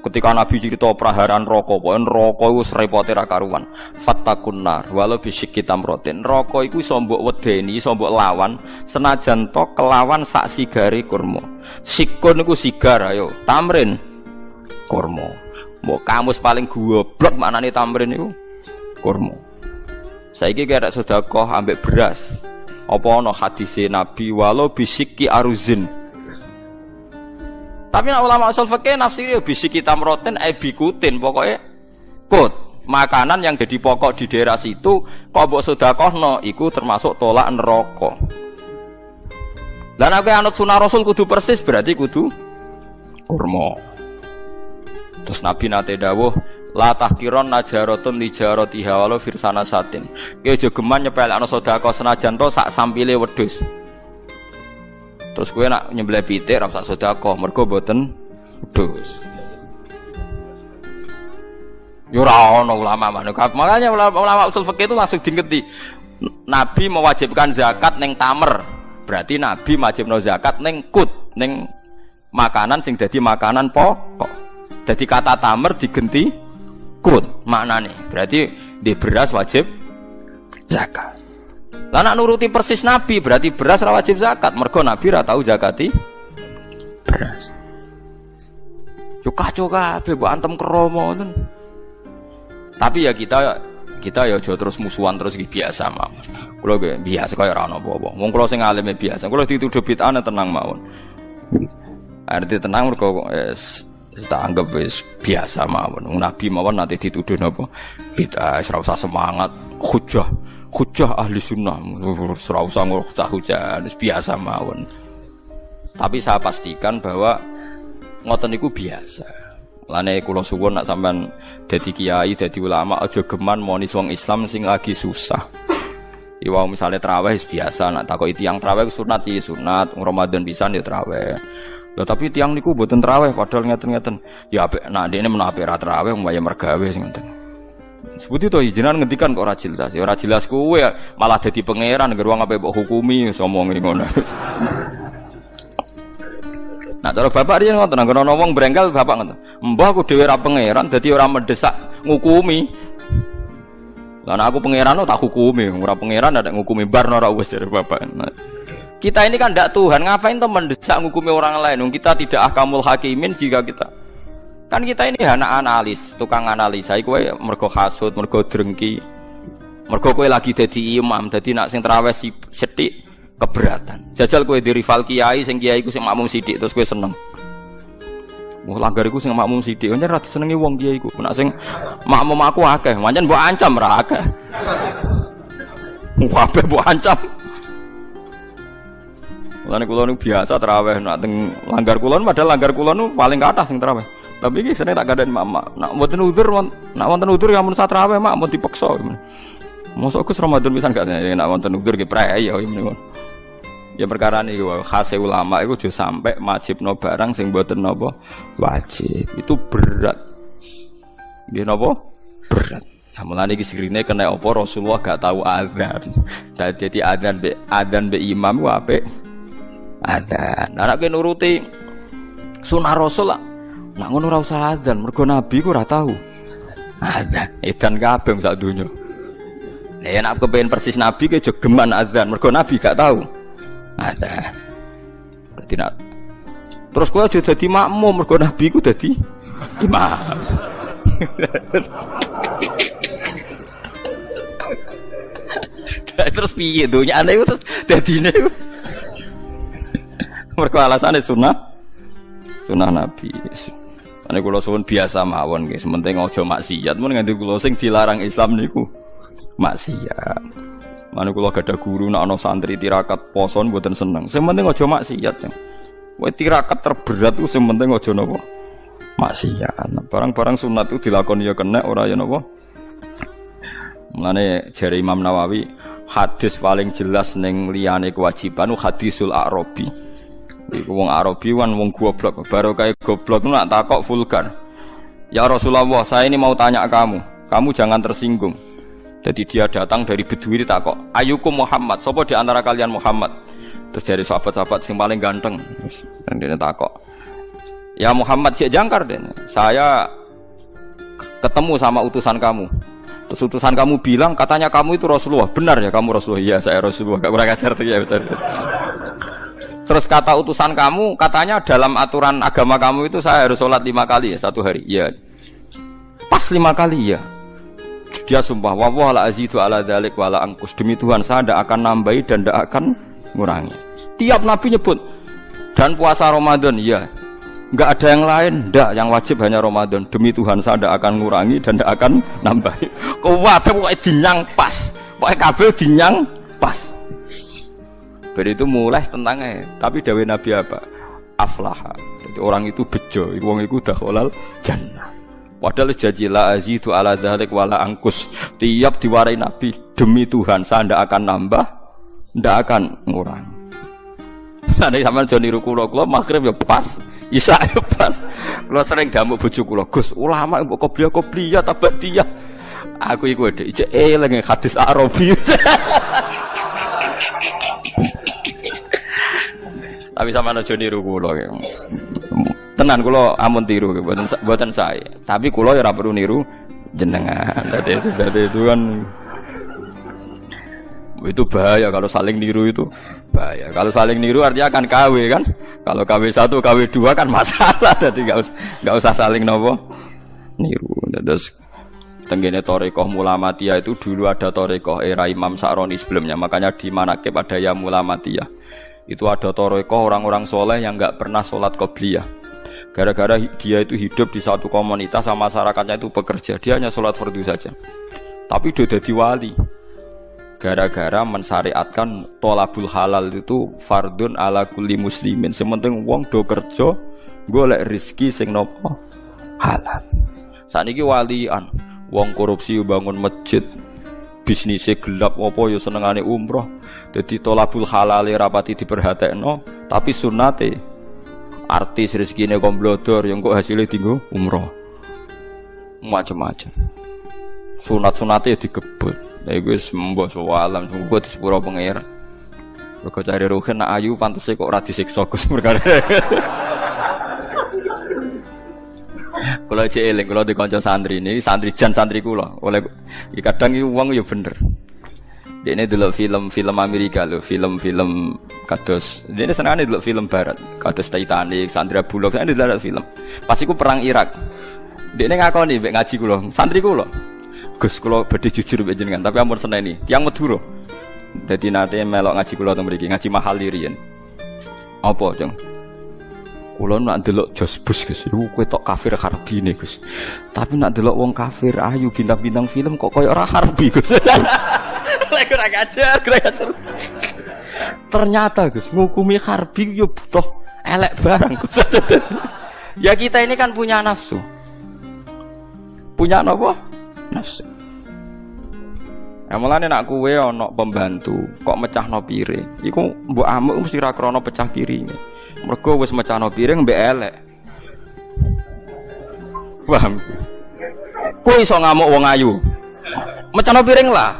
Ketika Nabi cerita praharan neraka, pokoke neraka iku repote ra karuan. Fattaqun nar walau bisyikki tamratin. Neraka iku iso mbok wedeni, iso mbok lawan senajan to kelawan sak sigare kurma. Sikun niku sigar ayo, tamrin kurma. Mbok kamus paling goblok maknane tamrin niku kurma. Saiki kira sedekah ambek beras. Apa ana hadise Nabi walau bisyiki aruzin. Tapi nek ulama usul fikih nafsiri bisyiki tamroten bikutin, pokoke kut makanan yang jadi pokok di daerah situ kok mbok sedekahno iku termasuk tolak neraka. Lah nek anut sunah Rasul kudu persis berarti kudu kurma. Terus Nabi nate dawuh la tahkiron najaratun lijaratiha walau firsana satin. Ki aja geman nyepelekno sedekah senajan to sak sampile wedhus. Terus kowe nak nyembelih pitik ra sak sedekah mergo mboten wedhus. Yo ora ono ulama manuk. Makanya ulama usul fikih itu langsung diingeti. Nabi mewajibkan zakat ning tamer. Berarti Nabi wajibno zakat ning kut, ning makanan sing dadi makanan pokok. Dadi kata tamer digenti kut maknane berarti di beras wajib zakat. Lah nek nuruti persis Nabi berarti beras ra wajib zakat mergo Nabi ra tau zakati beras. Yo kacau kabeh mbok antem kromo ngoten. Tapi ya kita ya aja terus musuhan terus biasa mawon. Kula biasa kaya ora ono apa-apa. Wong kula sing alime biasa. Kula dituduh bid'ah tenang mawon. Arti tenang mergo tak anggap wis biasa mawon. Nabi mawon nanti dituduh napa bid'ah, ora usah semangat. Hujjah ahli sunnah. Ora usah hujah, wis biasa mawon. Tapi saya pastikan bahwa ngoten niku biasa. Lane kula suwun nek sampean dadi kiai, dadi ulama aja geman monis wong Islam sing lagi susah. Iwa misale traweh biasa, nak takoki tiyang traweh sunat iki sunat, Ramadan pisan ya traweh. Lha tapi tiyang niku mboten traweh padahal ngeten-ngeten. Ya apik nak ndekne menawa apik ra traweh mbaya mergawe sing ngoten. Sebuti to jenengan ngendikan kok ora jelas. Ya ora jelas kowe malah dadi pangeran ngger wong apik mbok hukumi somongi ngono. Nah cara bapak riyen ngoten anggere ana wong brengkel bapak ngoten. Mbah aku dhewe ra pangeran dadi ora mendesak ngukumi. Lah aku pangeran tak hukumi, ora pangeran ada ngukumi barno ora wis dari bapak. Nah, kita ini kan ndak Tuhan, ngapain tuh mendesak ngukumi orang lain? Kita tidak ahkamul hakimin jika kita kan kita ini anak analis, tukang analisa. Kowe mergo hasud, mergo drengki, mergo kowe lagi dadi imam, dadi nak sing traweh sithik keberatan. Jajal kowe di rival kiai, sing kiai ku sing makmum sithik terus kowe seneng. Langgar iku sing makmum sithik, pancen ra disenengi wong kiai iku. Nek sing makmum aku akeh, pancen mbok ancam ra akeh. Kabeh mbok ancam. Mulane kula niku biasa traweh nak teng langgar kula, padahal langgar kula niku paling kathah sing traweh. Tapi iki sene tak kandhani mak, nak mboten udzur, nak wonten udzur ya mun satraweh mak mun dipeksa. Mosok Gus Ramadan pisan gak nak wonten udzur ki prei ya niku. Ya perkara ini khas ulama itu juga sampai wajibno barang sing mboten napa wajib. Itu berat. Nggih napa? Berat. Nah, mulane iki sirine kena apa Rasulullah gak tahu azan. Dadi adzan be imam ku apik. Adzan. Nek kowe nuruti sunah Rasul lah. Nek ngono ora usah adzan, mergo Nabi ku ora tahu. Adzan, edan kabeh sak donya. Nek nek kepengin persis Nabi ke jogeman adzan, mergo Nabi gak tahu. Ada. Berarti nak. Terus kowe aja dadi makmum mergo Nabi ku dadi imam. Terus piye donyane iku terus dadine. Mergo alasane sunah Nabi. Ane kula suwun biasa mawon nggih, sementing aja maksiat. Mun nganti kula sing dilarang Islam niku maksiat. Mane kula gadah guru nek ana santri tirakat poso mboten seneng. Sing penting aja maksiat. Kowe tirakat terberat ku sing penting aja napa? Maksiat. Barang-barang sunat itu dilakoni ya kena ora ya napa? Mulane jare Imam Nawawi, hadis paling jelas ning liyane kewajiban hadisul Arabi. Iku wong Arabi kan wong goblok, baru kae goblok ku nak takok vulgar. Ya Rasulullah, saya ini mau tanya kamu jangan tersinggung. Jadi dia datang dari Bedui ditakok, "Ayukum Muhammad, sapa di antara kalian Muhammad?" Terus dari sahabat-sahabat yang paling ganteng, dan dia takok, "Ya Muhammad, cek jangkar den. Saya ketemu sama utusan kamu. Terus utusan kamu bilang katanya kamu itu Rasulullah. Benar ya kamu Rasulullah?" "Iya, saya Rasulullah." Gak kurang ajar tuh ya, betul. Terus kata utusan kamu katanya dalam aturan agama kamu itu saya harus sholat 5 kali ya satu hari. Iya. Pas 5 kali ya. Dia sumpah, "Wallah la azidu ala dzalik wala angkus." Demi Tuhan saya tidak akan nambahi dan tidak akan ngurangi. Tiap Nabi nyebut dan puasa Ramadan, ya. Enggak ada yang lain, ndak, yang wajib hanya Ramadan. Demi Tuhan saya tidak akan ngurangi dan tidak akan nambahi. Kabeh pokoke dinyang pas. Pokoke kabeh dinyang pas. Dari itu mulai tentangnya. Tapi dawuh Nabi apa? Aflaha. Jadi orang itu bejo, wong iku dakhalal jannah. Padahal janji la azidu ala dzalik wala angkus. Tiap diwarai Nabi, demi Tuhan saya tidak akan nambah, tidak akan ngurangi. Nanti sampean aja niru kula maghrib ya pas, isya ya pas. Kula sering damuk bojo kula, "Gus, ulama mbok qobliyah tabadiyah." Aku iku dhek cek eling hadis Arabi. Tapi sampean aja niru kula. Tenan kula amun tiru mboten sae. Tapi kula ya ora perlu niru jenengan. Dadi itu kan itu bahaya kalau saling niru itu. Bahaya. Kalau saling niru artinya akan KW kan. Kalau KW 1, KW 2 kan masalah. Jadi enggak usah saling nopo niru. Terus tenggene Thariqah Mulamatiyah itu dulu ada Thariqah era Imam Sa'roni sebelumnya. Makanya di Manaqib ada ya Mulamatiyah. Itu ada Thariqah orang-orang soleh yang enggak pernah sholat qobliyah. Gara-gara dia itu hidup di satu komunitas sama masyarakatnya itu bekerja, dia hanya sholat fardu saja. Tapi dia jadi wali. Gara-gara mensyariatkan tolabul halal itu fardun ala kulli muslimin. Sementing wong do kerja golek rezeki sing nopo halal. Saniki walian, wong korupsi bangun masjid, bisnisnya gelap apa ya senengane umroh. Jadi tolabul halal rapati diperhatekno, tapi sunnate artis rezekine komblodor yang kok hasilnya tinggal umroh macam-macam. Sunat-sunatnya digebut. Jadi gue sembah sewalam, gue di sepura pengeran. Gue cari ruhin nak ayu pantasnya kok ora disiksa Gus perkara. Kalau cek eling, kalau di kanca santri ini, santri jan santri kula. Oleh kadang iki wong ya bener. Dene delok film-film Amerika lho, film-film kados. Dene senengane delok film barat, kados Titanic, Sandra Bullock, senengane delok film. Pas iku perang Irak. Dene ngakoni mbek ngaji kula, santri kula. Gus kula badhe jujur mbek jenengan, tapi ampun seneni. Tiyang Madura. Dadi nate melok ngaji kula teng mriki, ngaji mahal riyen. Apa, Jeng? Kula nak delok Jos Bus Gus, iku kowe tok kafir harbine Gus. Tapi nak delok wong kafir ayu bintang-bintang film kok koyo ora harbi Gus. Lek ora ngajar. Ternyata Gus, ngukumi harbi yo butuh elek barang Gus. Ya kita ini kan punya nafsu. Punya apa? Nafsu. Ya mulane nak kowe ana pembantu kok mecahno piring, iku mbok amuk mesti ra krana pecah piringe. Mergo wis mecahno piring mbek elek. Paham? Kowe iso ngamuk wong ayu. Mecahno piring lah.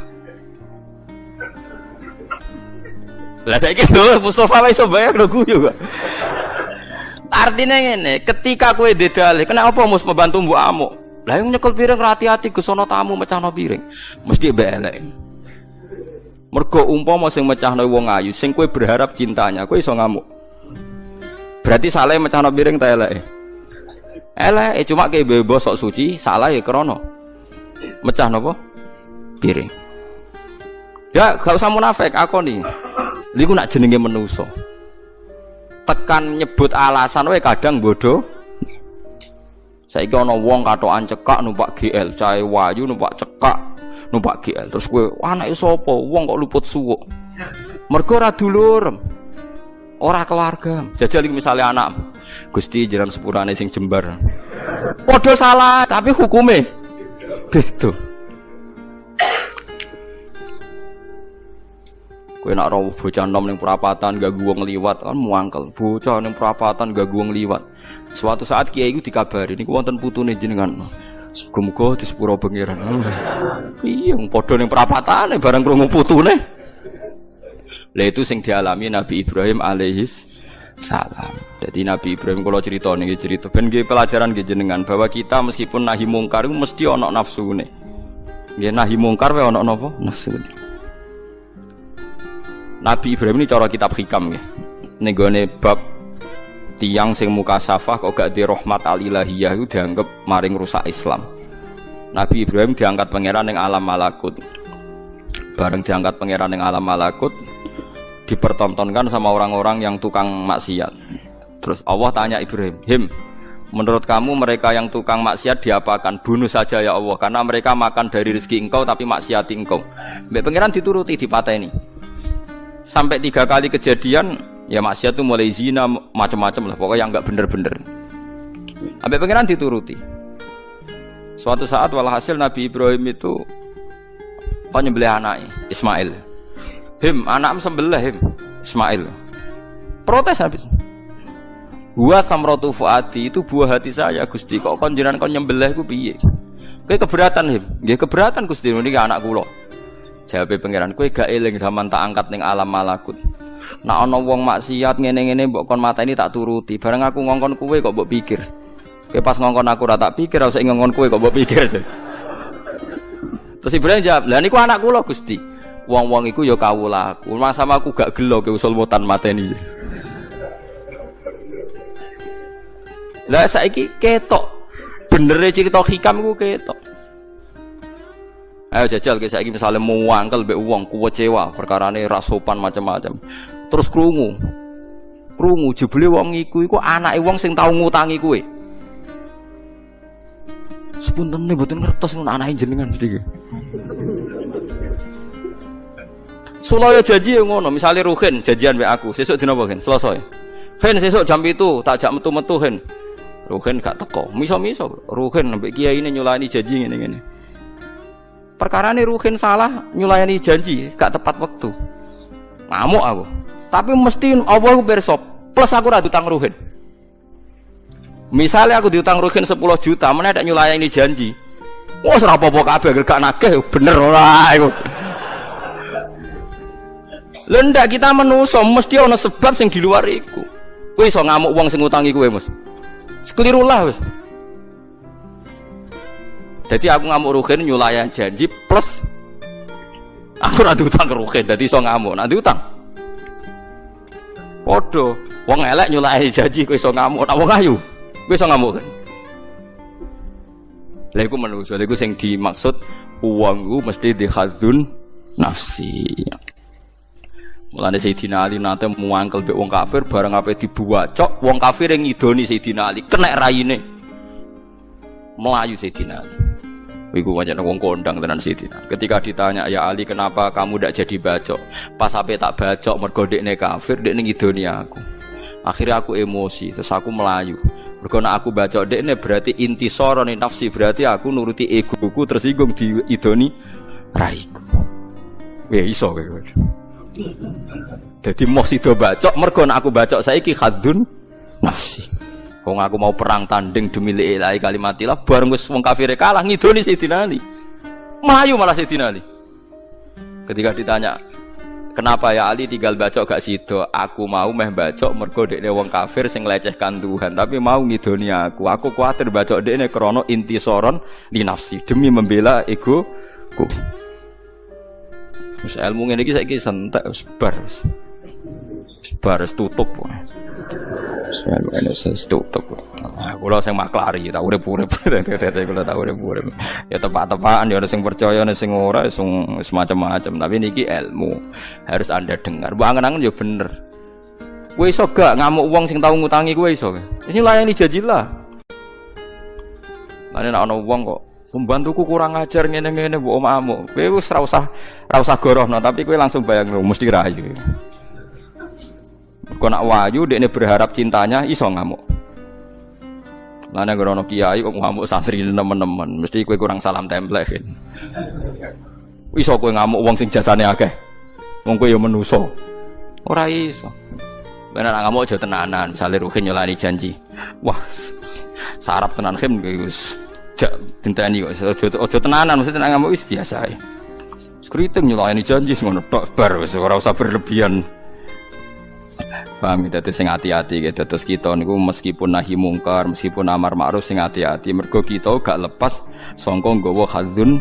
Lah saiki lho Mustofa wis iso bayar lho guyu kok. Artine ngene, ketika kowe dedale, kenapa mus membantu mbok amuk? Lah yang nyekel piring hati-hati ke sono tamu mecahno piring. Mesti mbek elek. Mergo umpama sing mecahno wong ayu, sing kowe berharap cintanya, kowe iso ngamuk. Berarti salah mecahno piring ta eleke? Eleke cuma ke bebas sok suci, salah ya krana mecahno apa? Piring. Ya gak usah munafik akoni. Liku nak jenenge manusa. Tekan nyebut alasan wae kadang bodoh. Saiki ana wong katokan cekak numpak GL, cahe wayu numpak cekak numpak GL. Terus kowe anake sapa? Wong kok luput suwuk. Mergo ora dulur. Ora keluarga. Jajal iki misale anak. Gusti jiran sepurane sing jembar. Padha salah, tapi hukume beda. Kowe nek ora bocah nom ning perapatan gak wong liwat kan muangkel. Bocah ning perapatan gak wong liwat. Suatu saat kiai iku dikabari niku wonten putune jenengan. Muga-muga di sepuro pangeran. Iya, padha ning perapatane bareng krungu putune. Lah itu sing dialami Nabi Ibrahim alaihis salam. Jadi Nabi Ibrahim kalau cerita niki cerita ben nggih pelajaran nggih jenengan bahwa kita meskipun nahi mungkar itu mesti ana nafsune. Nggih nahi mungkar wae ana napa? Nafsune. Nabi Ibrahim ini cara kitab hikam nggih. Ning gone bab tiyang sing mukasafah kok gak di rahmat al-ilahiyah itu dianggap maring rusak Islam. Nabi Ibrahim diangkat pangeran ning alam malakut. Bareng diangkat pangeran ning alam malakut dipertontonkan sama orang-orang yang tukang maksiat. Terus Allah tanya Ibrahim, menurut kamu mereka yang tukang maksiat diapakan? Bunuh saja ya Allah, karena mereka makan dari rezeki engkau tapi maksiati engkau. Mbak pangeran dituruti dipateni. Sampai 3 kali kejadian, ya maksiat itu mulai zina macam-macam lah, pokoknya yang enggak bener-bener. Mbak pangeran dituruti. Suatu saat walhasil Nabi Ibrahim itu nyembelih anaknya Ismail. Anak sembelih Ismail. Protes habis. Wa samratu fuadi itu buah hati saya Gusti. Kok kon jenengan kon nyembelih ku piye? Kowe keberatan nggih keberatan Gusti niki anak kula. Jawabe pangeran kowe gak eling zaman tak angkat ning alam malakut. Nek ana wong maksiat ngene-ngene mbok kon mateni tak turuti. Bareng aku ngongkon kowe kok mbok pikir. Kowe pas ngongkon aku ora tak pikir, ora usah ngongkon kowe kok mbok pikir. Terus Ibrahim jawab, "Lah niku anak kula Gusti." Wong-wong iku ya kawula aku. Sama aku gak gelo ke usul mutan mateni. Lah saiki ketok. Benere cerita hikam iku ketok. Ayo jajal ke saiki misale muangkel mbek wong kecewa perkarane ra sopan macam-macam. Terus krungu. Krungu jebule wong iku anake wong sing tau ngutangi kowe. Sepuntene mboten ngertos ngono anake jenengan iki. Sulaya janji ngono, misale Ruhin janjian mbek aku, sesuk dina apa Hen? Selasa. Hen sesuk jam 7 tak jak metu-metu Hen. Ruhin gak teko, miso-miso. Ruhin mbek kiai ini nyulani janji ngene-ngene. Perkarane Ruhin salah nyulayani janji, gak tepat waktu. Ngamuk aku. Tapi mesti Allah ku pirsa, plus aku ora diutang Ruhin. Misalnya aku diutang Ruhin 10 juta, meneh dak nyulayani janji. Wes ora apa-apa kabeh gak nagih bener ora iku. Lha ndak kita manusa mesti ana sebab sing di luar iku. Kowe iso ngamuk wong sing ngutangi kowe, Mas. Sekeliru lah wis. Jadi aku ngamuk Ruhin nyulayan janji plus aku ora diutang ke Ruhin, dadi iso ngamuk. Nek diutang. Padha, wong elek nyulayan janji kowe iso ngamuk, nek wong ayu kowe iso ngamuk kan. Lha iku menungso, lha iku sing dimaksud uang iku mesti dihadzun nafsi. Mulane Sayyidina Ali nate muangkel mbek wong kafir bareng ape dibuwacok, wong kafir yang ngidoni Sayyidina Ali, kenek raine. Melayu Sayyidina Ali. Iku wajan wong kondang tenan Sayyidina. Ketika ditanya, "Ya Ali, kenapa kamu ndak jadi bacok?" Pas ape tak bacok mergo dekne kafir, dekne ngidoni aku. Akhirnya aku emosi, terus aku melayu. Mergo nek aku bacok dekne berarti intisarane nafsi, berarti aku nuruti egoku tersinggung diidoni raiku. Ya iso kowe. Dadi mos sida bacok mergo nek aku bacok saiki khadzun nafsi. Wong aku mau perang tanding demi la ilaha kalimatillah bareng wis wong kafire kalah ngidoni Sayyidina Ali. Melayu malah Sayyidina Ali. Ketika ditanya, "Kenapa ya Ali tinggal bacok gak sido?" Aku mau meh bacok mergo dekne wong kafir sing lecehkan Tuhan, tapi mau ngidoni aku. Aku kuwatir bacok dekne krana intisoron di nafsi demi membela egoku. Wis ilmu ngene iki saiki sentek wis bar. Wis tutup. Wis tutup. Kula sing maklari tak urip-urip kula tak urip-urip. Ya tepak-tepakan ya ana sing percaya ana sing ora sing macam-macam, tapi niki ilmu harus Anda dengar. Mbok angen-angen ya bener. Kowe iso gak ngamuk wong sing tau ngutangi kowe iso. Wis layani janjilah. Lah nek ana wong kok pembantuku kurang ajar ngene-ngene mbok omahmu. Kowe wis ora usah gorohno, tapi kowe langsung bayangno mesti rayu. Kok nak wayu dekne berharap cintanya iso ngamuk. Lah nek ora ono kiai kok ngamuk santri nemen-nemen, mesti kowe kurang salam templek. Iso kowe ngamuk wong sing jasane akeh. Wong kowe ya manusa. Ora iso. Bener ngamuk aja tenanan, misale Ruhin nyolani janji. Wah, sarap tenan khim wis jak dinteni kok aja tenanan, mesti tenan ngamuk wis biasa ae. Skriting nyolani janji ngono tok bar wis ora usah berlebihan. Paham itu sing hati-hati gitu. Terus kita niku meskipun nahi mungkar, meskipun amar ma'ruf sing hati-hati. Mergo kita gak lepas sangka nggawa khadzun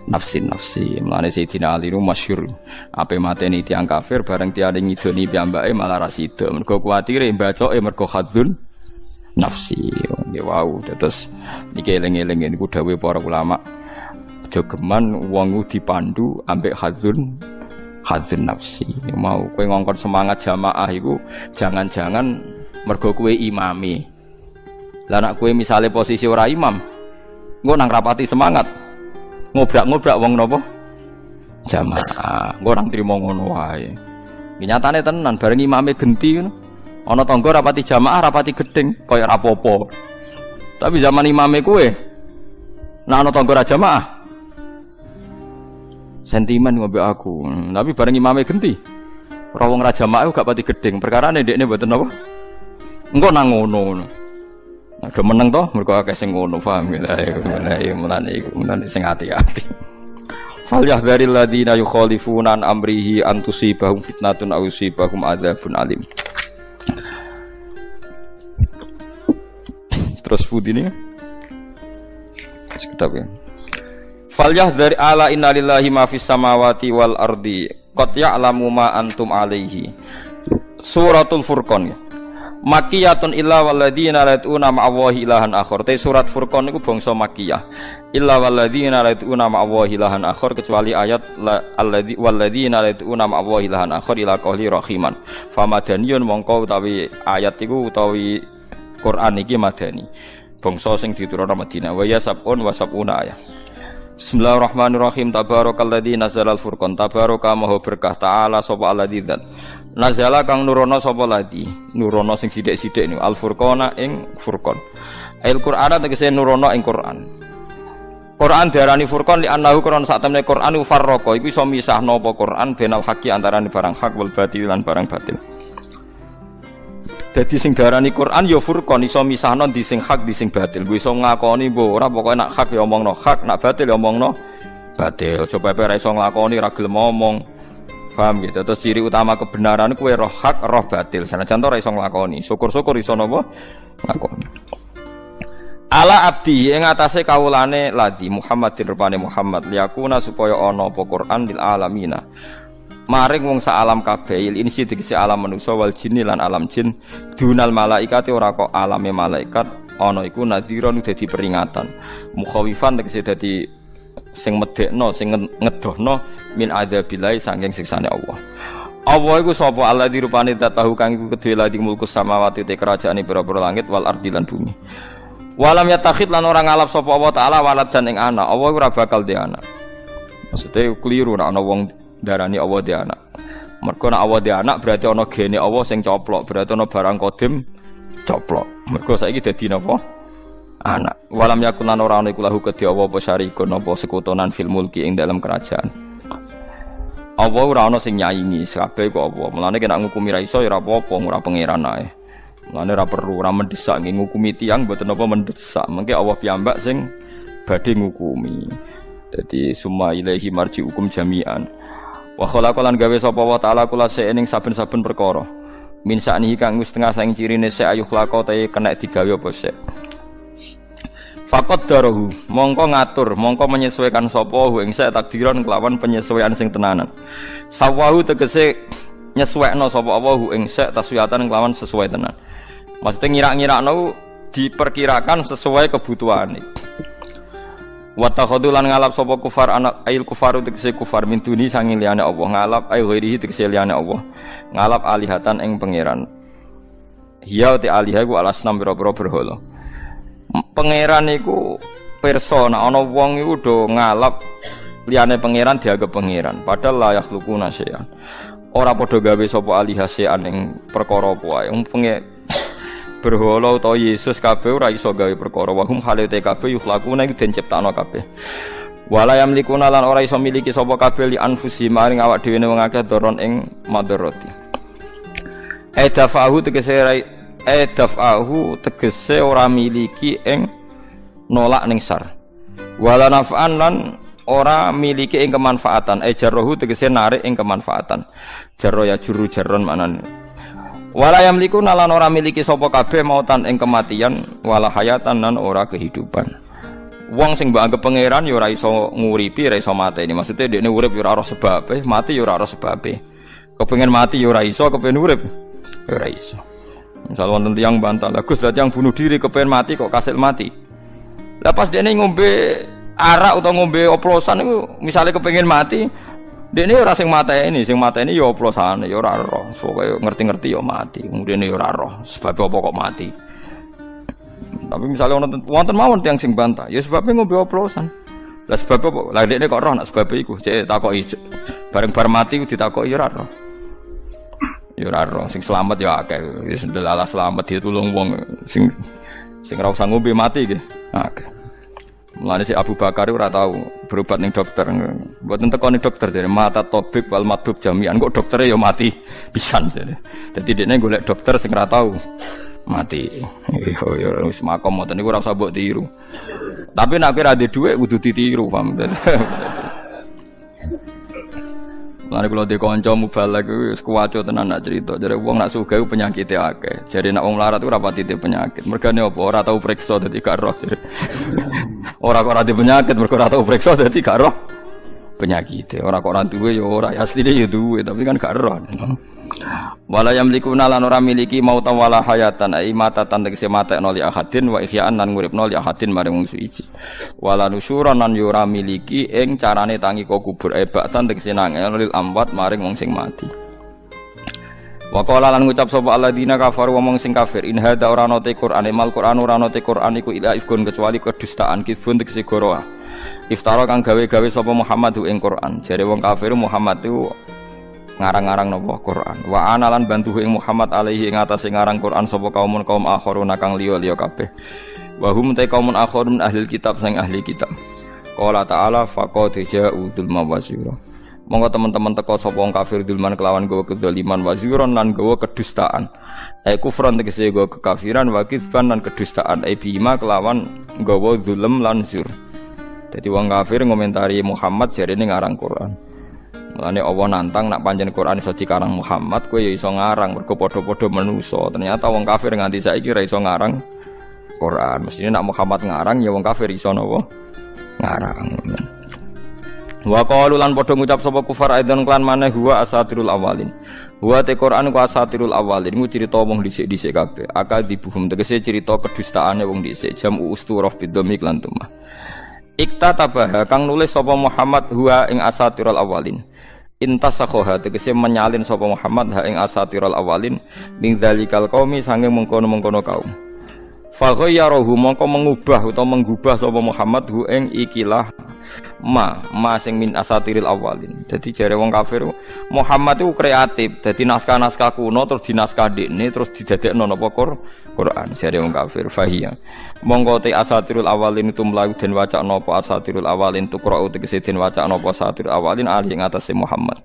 nafsi. Mulane Sayyidina Ali niku masyhur ape mateni tiyang kafir bareng tiyane ngidoni piyambake malah ra sida. Mergo kuwatire mbacoke mergo khadzun nafsi. Nggih wau. Terus niki eling-eling niku dawuh para ulama. Aja geman wong dipandu ambek khadzun nafsi. Mau kowe ngongkon semangat jamaah iku jangan-jangan mergo kowe imami. Lah nek kowe misale posisi ora imam, engko nang rapati semangat. Ngobrak-ngobrak wong napa? Jamaah. Engko nang trimo ngono wae. Iki nyatane tenan bareng imame genti ngono. Ana tangga rapati jamaah, rapati gedeng, kaya ora apa-apa. Tapi zaman imame kowe nek ana tangga ra jamaah sentimen ngombe aku, tapi bareng imame genti. Ora wong raja mak gak pati gedeng, perkarane ndekne mboten apa. Engko nang ngono. Nah, do meneng to mergo akeh sing ngono, paham ya. Ya mulane iku sing ati-ati. Fal yahdharil ladina yukhalifuna an amrihi an tusibahum fitnatun aw yusibahum adzabun alim. Terus budine. Sekedap ya. Falyah dari ala innalillahi ma fis samawati wal ardi qad ya'lamu ma antum alaihi. Suratul Furqan. Makkiyatun illa walladzina lad'una ma'allahi ilahan akhar. Te surat Furqan niku bangsa Makkiyah. Illa walladzina lad'una ma'allahi ilahan akhar, kecuali ayat alladzi walladzina lad'una ma'allahi ilahan akhar ila qouli rahiman. Famadaniyun mongko utawi ayat iku utawi Quran iki madani. Bangsa sing diturunna Madinah. Wa yasabun wa sabuna ayat. Bismillahirrahmanirrahim. Tabarakalladzi nazalal furqan. Tabaraka maha berkah ta'ala sapa alladzi dzat. Nazala kang nurono sapa ladzi. Nurono sing sithik-sithik niku al furqana ing furqan. Al Qur'an tegese nurono ing Qur'an. Qur'an diarani furqan li annahu Qur'an sak temne Qur'an farraqa iku iso misahno apa Qur'an benal haqqi antarané barang hak wal batil lan barang batil. Dadi sing diarani Quran ya furqan iso misahno di sing hak di sing batil. Kuwi iso ngakoni mbok ora pokoke nak hak ya omongno hak, nak batil ya omongno batil. Coba ora iso nglakoni ra gelem ngomong. Paham gitu. Terus ciri utama kebenaran kuwi roh hak, roh batil. Sanajan ora iso nglakoni. Syukur-syukur iso napa? Nglakoni. Ala abdi ing atase kawulane ladi Muhammadin rupane Muhammad liyakuna supaya ana apa Quran lil alamina maring wong sak alam kabeh insi tegese alam manusa wal jinni lan alam jin dunal malaikati ora kok alame malaikat ana iku nadhiron dadi peringatan mukhawifan tegese dadi sing medekno sing ngedohno min adzabillahi saking siksane Allah. Allah iku sapa Allah dirupane tahu kang iku kedhe ladi mulkus samawati te kerajaane pira-pira langit wal ardi lan bumi. Walam yatakhid lan ora ngalap sapa Allah taala walad dan ing anak. Allah ora bakal di anak. Maksudnya keliru nek ana wong darani Allah di anak. Mergo nek Allah di anak berarti ana gene Allah sing coplok, berarti ana barang kodim coplok. Mergo saiki dadi napa? Anak. Walam yakun lan ora ana iku lahu kedhi Allah apa syarikun apa sekutonan fil mulki ing dalam kerajaan. Allah ora ana sing nyaingi, kabeh kok Allah. Mulane nek ngukumi ra iso ya ora apa-apa, ora pangeran ae. Mulane ora perlu ora mendesak ngukumi tiyang mboten apa mendesak. Mengke Allah piyambak sing badhe ngukumi. Dadi summa ilaihi marji'ukum jami'an. Wa khalaqalan gawe sapa wa ta'ala kula ing saben-saben perkara. Min sa'nihi kang wis tengah saing cirine sek ayuh lako te kena digawe apa sek. Faqad darahu mongko ngatur mongko menyesuaikan sapa ing sek takdiran kelawan penyesuaian sing tenanan. Sawahu tegese nyesuaikno sapa Allah ing sek taswiyatan kelawan sesuai tenan. Maksudnya ngira-ngirakno diperkirakan sesuai kebutuhan. Wa takhudulan ngalap sapa kufar anak ail kufaru tegese kufar min duni sanging liyane Allah ngalap ai ghairihi tegese liyane Allah ngalap alihatan ing pangeran. Hiya te alihah ku alasnam pira-pira berhala. Pangeran iku pirsa nek ana wong iku do ngalap liyane pangeran dianggap pangeran padahal la yakhluquna syai'an. Ora padha gawe sapa alihasean ing perkara apa wae. Berhala utawa Yesus kabeh ora iso gawe perkara wa hum halate kabeh yukhlaquna iku den ciptakno kabeh. Wala yamlikuna lan ora iso miliki sapa kabeh li anfusi maring awak dhewe wong akeh doron ing madarati. Dafahu tegese ora miliki ing nolak ning sar. Wala naf'an lan ora miliki ing kemanfaatan. Jarrohu tegese narik ing kemanfaatan. Jarro ya juru jarron manane. Wala yamliku nalan ora miliki sapa kabeh mautan ing kematian wala hayatan lan ora kehidupan. Wong sing mbok anggap pangeran ya ora iso nguripi, ora iso mateni. Maksude dekne urip ya ora sebabe, mati ya ora sebabe. Kepengin mati ya ora iso, kepengin urip ya ora iso. Misal wonten tiyang bantah, "Lah Gus, yang bunuh diri kepengin mati kok kasil mati." Lah pas dekne ngombe arak utawa ngombe oplosan iku misale kepengin mati, dene ora sing mateni ya oplosane ya ora roh. Pokoke ngerti-ngerti ya mati. Kemudian ya ora roh sebab apa kok mati. Tapi misalnya wonten mawon tiyang sing bantah, ya sebabnya ngombe oplosan. Lah sebab apa? Lah dekne kok roh nak sebab iku. Cek takoki bareng-bareng mati ditakoki ya ora roh. Ya ora roh sing selamat ya akeh. Wis ndelalah selamat ditulung wong sing ora usah ngombe mati nggih. Akeh. Mulane si Abu Bakar ora tau berobat ning dokter. Mboten teko ning dokter jare mata tabib wal madhub jami'an kok doktere ya mati pisan jare. Dadi dekne golek dokter sing ora tau mati. Ya wis makom ngoten niku ora usah mbok tiru. Tapi nek ora ndek dhuwit kudu ditiru, paham. Mulane kula ndek kanca mubalak wis kuwaco tenan nak cerita. Jare wong nak sugih penyakite akeh. Jare nak wong larat ora pati penyakit. Mergane apa? Ora tau priksa dadi gak roh. Ora kok ora di penyakit mergo ora tau priksa dadi gak roh penyakite. Ora kok ora duwe ya ora asline ya duwe tapi kan gak roh. Wala yamlikuna lan ora miliki mauta wala hayatan ai matatan tegese matekno li ahadin wa ihya'an lan nguripno li ahadin maring wong suci. Wala nusyuran lan yo ora miliki ing carane tangi kok kubur ebatan tegese nangel lil amwat maring wong sing mati. Wa qala lan ngucap sapa alladzina kafaru wong sing kafir in hadza ora ana te Qur'an mal Qur'an ora ana te Qur'an iku ila ifkun kecuali kedustaan kifun tegese goroah. Iftara kang gawe-gawe sapa Muhammad ing Qur'an. Jare wong kafir Muhammad itu ngarang-ngarang napa Quran. Wa analan bantu ing Muhammad alaihi ing atase ngarang Quran sapa kaum akharuna kang liya-liya kabeh. Wa hum ta kaumun akharun ahli kitab sing ahli kitab. Qala ta'ala faqad ja'u dzulma wasira. Monggo teman-teman teko sapa wong kafir dzulman kelawan gawa kedzaliman waziron lan gawa kedustaan. Kufran tegese gawa kekafiran wa kizban lan kedustaan. Bima kelawan gawa zulm lan zur. Dadi wong kafir ngomentari Muhammad jarene ngarang Quran. Mulane Allah nantang nak pancen Quran iso dikarang Muhammad kowe ya iso ngarang mergo padha-padha manusa. Ternyata wong kafir nganti saiki ora iso ngarang Quran. Mestine nak Muhammad ngarang ya wong kafir iso napa ngarang. Wa qalu lan padha ngucap sapa kufar aidan klan maneh huwa asatirul awalin. Huwa te Quran ku asatirul awalin ku crita wong dhisik-dhisik kabeh. Akal dibuhum tegese crita kedustaane wong dhisik jam usturah bidomik lan tumah. Iktatabah kang nulis sapa Muhammad huwa ing asatirul awalin. Intasakhoha tegese menyalin sapa Muhammad ha ing asatirul awalin min dzalikal qaumi sange mengkono-mengkono kaum. Fa ghayyarahu mongko mengubah utawa menggubah sapa Muhammad hu ing ikilah ma sing min asatiril awalin. Dadi jare wong kafir Muhammad itu kreatif. Dadi naskah-naskah kuno terus dinaskah dekne terus didadekno napa Quran jare wong kafir fahiya. Monggo te asatirul awalin itu mlayu den waca napa asatirul awalin tuqra'u tegese den waca napa asatirul awalin ali ing atase Muhammad.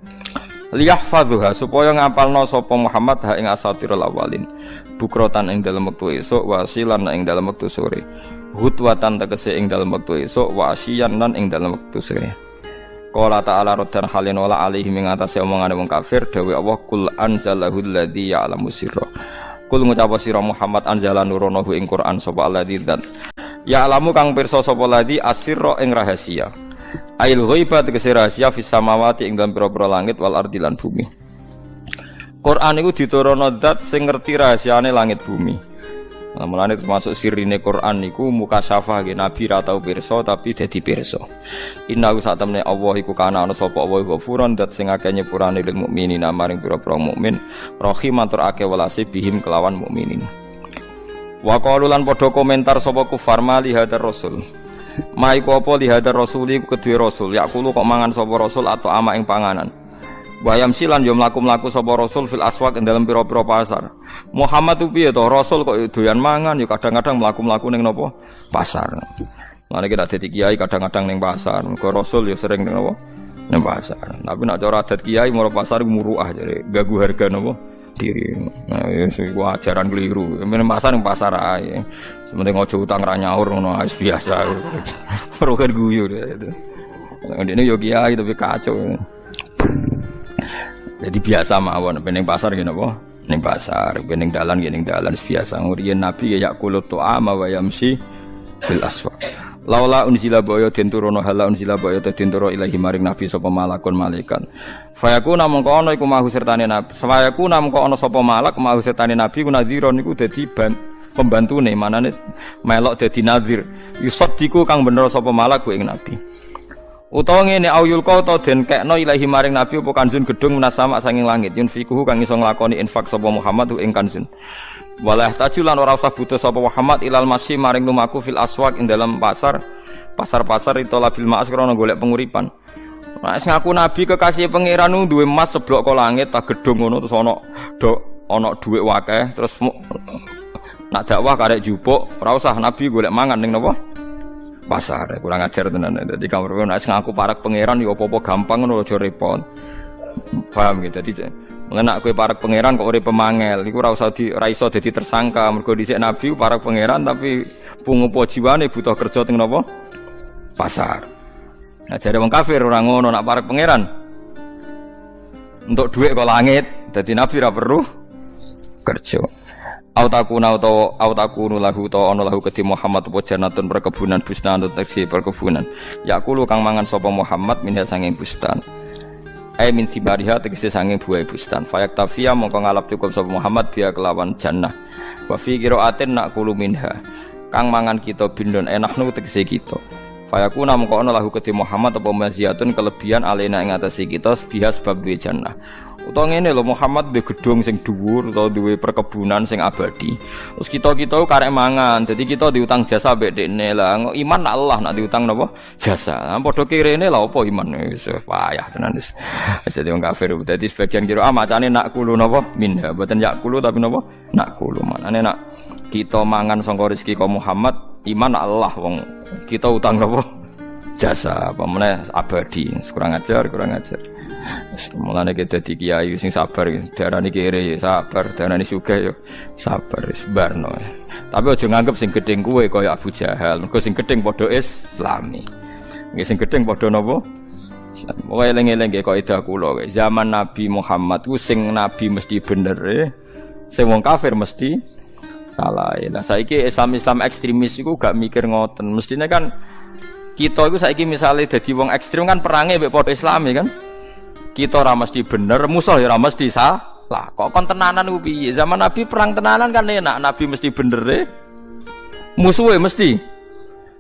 Liyahfadhuha supaya ngapalno sapa Muhammad ha ing asatirul awalin. Bukrotan ing dalam wektu esuk wasilan ing dalam wektu sore. Hutwatan tegese ing dalam wektu esuk wasiyan lan ing dalam wektu sore. Qala ta'ala raddan halin wala alaihi min atase omongane wong kafir dawe Allah kul anzalahu alladzi ya'lamu sirra. Kul ngucap sira Muhammad anzala nuronahu ing Quran sapa alladzi dan ya'lamu kang pirsa sapa alladzi asirra ing rahasia. Ail ghaiba tegese rahasia fis samawati ing dalam pira-pira langit wal ardi lan bumi. Quran itu diturunno zat sing ngerti rahasiane langit bumi. Nah, mulane termasuk sirine Quran niku mukasyafah nggih nabi ra tau pirsa tapi dadi pirsa. Inna satamne Allah iku kana ana sapa Allah ghafurun zat sing akeh nyepurane lil mukminina maring pira-pira mukmin, rahiman tur akeh welase bihim kelawan mukminin. Wa qalu lan padha komentar sapa kufar mali hadar rasul. Ma iku apa li hadar rasul iku kedue rasul, yakulu kok mangan sapa rasul atau ama ing panganan. Bayam silan yo mlaku-mlaku sapa rasul fil aswaq ing dalem pira-pira pasar. Muhammad tu piye to rasul kok doyan mangan yo kadang-kadang mlaku-mlaku ning napa pasar. Mane kita dadi kiai kadang-kadang ning pasar, mergo rasul yo sering ning napa ning pasar. Tapi nek cara adat kiai moro pasar muruah jare gagu harga napa diri. Nah iku ajaran keliru. Men pasar ning pasar ae. Sementing aja utang ra nyaur ngono wis biasa. Perlu guyu itu. Ndene yo kiai tapi kacau. Jadi biasa mawon ning pasar ngene apa? Ning pasar, ning dalan ning dalan biasa. Nguriyen Nabi ya yakulut ta'ama wa yamsi fil aswaq. Laula unzila baya den turono hala unzila baya den turo ilahi maring Nabi sapa malakun malaikat. Fayakuna mongko ana iku mahu sertane Nabi. Fayakuna mongko ana sapa malak mahu sertane Nabi ku nadhira niku dadi pembantune manane melok dadi nadhir. Yusaddiqu kang bener sapa malak ku ing Nabi. Utawa ngene auyul kau ta den kekno ilahi maring nabi apa kanjun gedung menasama sanging langit yun fikuhu kang iso nglakoni infak sapa Muhammad ing kanjun walah tajulan ora usah butuh sapa Muhammad ilal masih maring lumaku fil aswaq ing dalam pasar-pasar itu labil ma'as krana golek penguripan. Nek ngaku nabi kekasih pangeran duwe emas seblok kok langit ta gedung ngono terus ana dhuwit wakeh terus nak dakwah karek jupuk ora usah nabi golek mangan ning napa pasar. Kurang ajar tenan. Dadi kamar nek ngaku parak pangeran ya apa-apa gampang ngono aja repot. Paham gitu. Dadi nek kowe parak pangeran kok urip pemangel iku ora iso dadi tersangka mergo dhisik nabi parak pangeran tapi pungupo jiwane butuh kerja teng napa pasar. Nah jare wong kafir ora ngono nak parak pangeran untuk dhuwit kok langit dadi nabi ora perlu kerja. Autakunu lahu ta ana lahu kedhi Muhammad apa janatun perkebunan bustan tegese perkebunan. Yakulu kang mangan sapa Muhammad minha sanging bustan. Min sibariha tegese sanging buah bustan. Fayak tafiya mongko ngalap cukup sapa Muhammad biya kelawan jannah. Wa fi qiraatin naqulu minha. Kang mangan kita bindon enaknu tegese kita. Fayakuna mongko ana lahu kedhi Muhammad apa maziyatun kelebihan alena ing atase kita biha sebab duwe jannah. Utawa ngene lho Muhammad duwe gedung sing dhuwur utawa duwe perkebunan sing abadi. Terus kita karek mangan. Jadi kita diutang jasa mbek dekne lah. Iman Allah nak diutang napa? Jasa. Lah padha kirene lha apa iman wis payah tenan wis. Jadi wong kafir. Dadi sebagian kira macane nak kulo napa? Minha. Mboten yak kulo tapi napa? Nak kulo. Manane nak kita mangan sangka rezeki ka Muhammad, iman Allah wong kita utang napa? Jasa. Apa meneh abadi. Kurang ajar. Mulane kita dadi kiai sing sabar, darani kere sabar, darani sugih yo sabar wis barno. Tapi aja nganggep sing gedeng kuwe kaya Abu Jahal, mergo sing gedeng padha Islami. Nggih sing gedeng padha napa? Pokoke eling-eling nggih kaidah kula zaman Nabi Muhammad ku sing nabi mesti bener sing wong kafir mesti Salah. Lah saiki Islam ekstremis iku gak mikir ngoten. Mestine kan kita iku saiki misale dadi wong ekstrem kan perange mbek padha Islami kan. Kita ora mesti bener, musuh ya ora mesti salah. Kok kon tenanan ku piye? Zaman Nabi perang tenanan kan enak, Nabi mesti bener musuhe mesti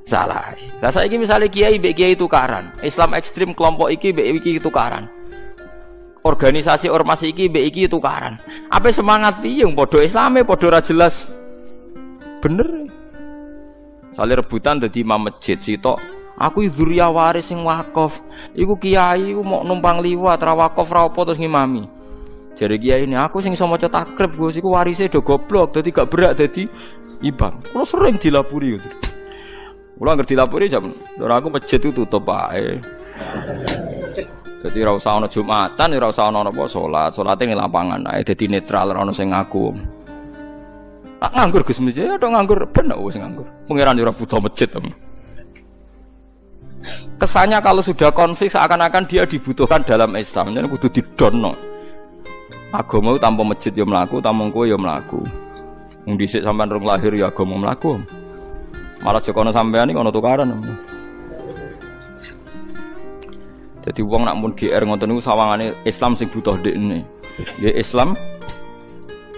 salah. Lah saiki misale kiai mbek kiai tukaran, Islam ekstrem kelompok iki mbek iki tukaran. Organisasi ormas iki mbek iki tukaran. Apa semangat piye wong padha Islame padha ora jelas. Bener. Sale rebutan dadi imam masjid sitok. Aku dzurriyyah waris sing wakaf. Iku kiai iku mau numpang liwat ra wakaf ra apa terus ngimami. Jare kiai ini aku sing iso maca takrib Gus iku warise do goblok dadi gak berak dadi imam. Kulo sering dilapuri gitu. Kulo anggere dilapuri jam ora aku masjid itu tutup ae. Dadi ora usah ana Jumatan, ora usah ana apa salat. Salate ning lapangan ae dadi netral ora ono sing ngaku. Tak nganggur Gus masjid, ada nganggur bener wis nganggur. Pangeran ora butuh masjid tem. Kesannya kalau sudah konflik seakan-akan dia dibutuhkan dalam Islam. Jadi kudu didono. Agama tanpa masjid ya mlaku, tanpa kowe ya mlaku. Wong dhisik sampean rong lahir ya agama mlaku. Malah jokono sampean iki ana tukaran. Jadi wong nak mun GR ngoten niku sawangane Islam sing butuh ndekne. Ya Islam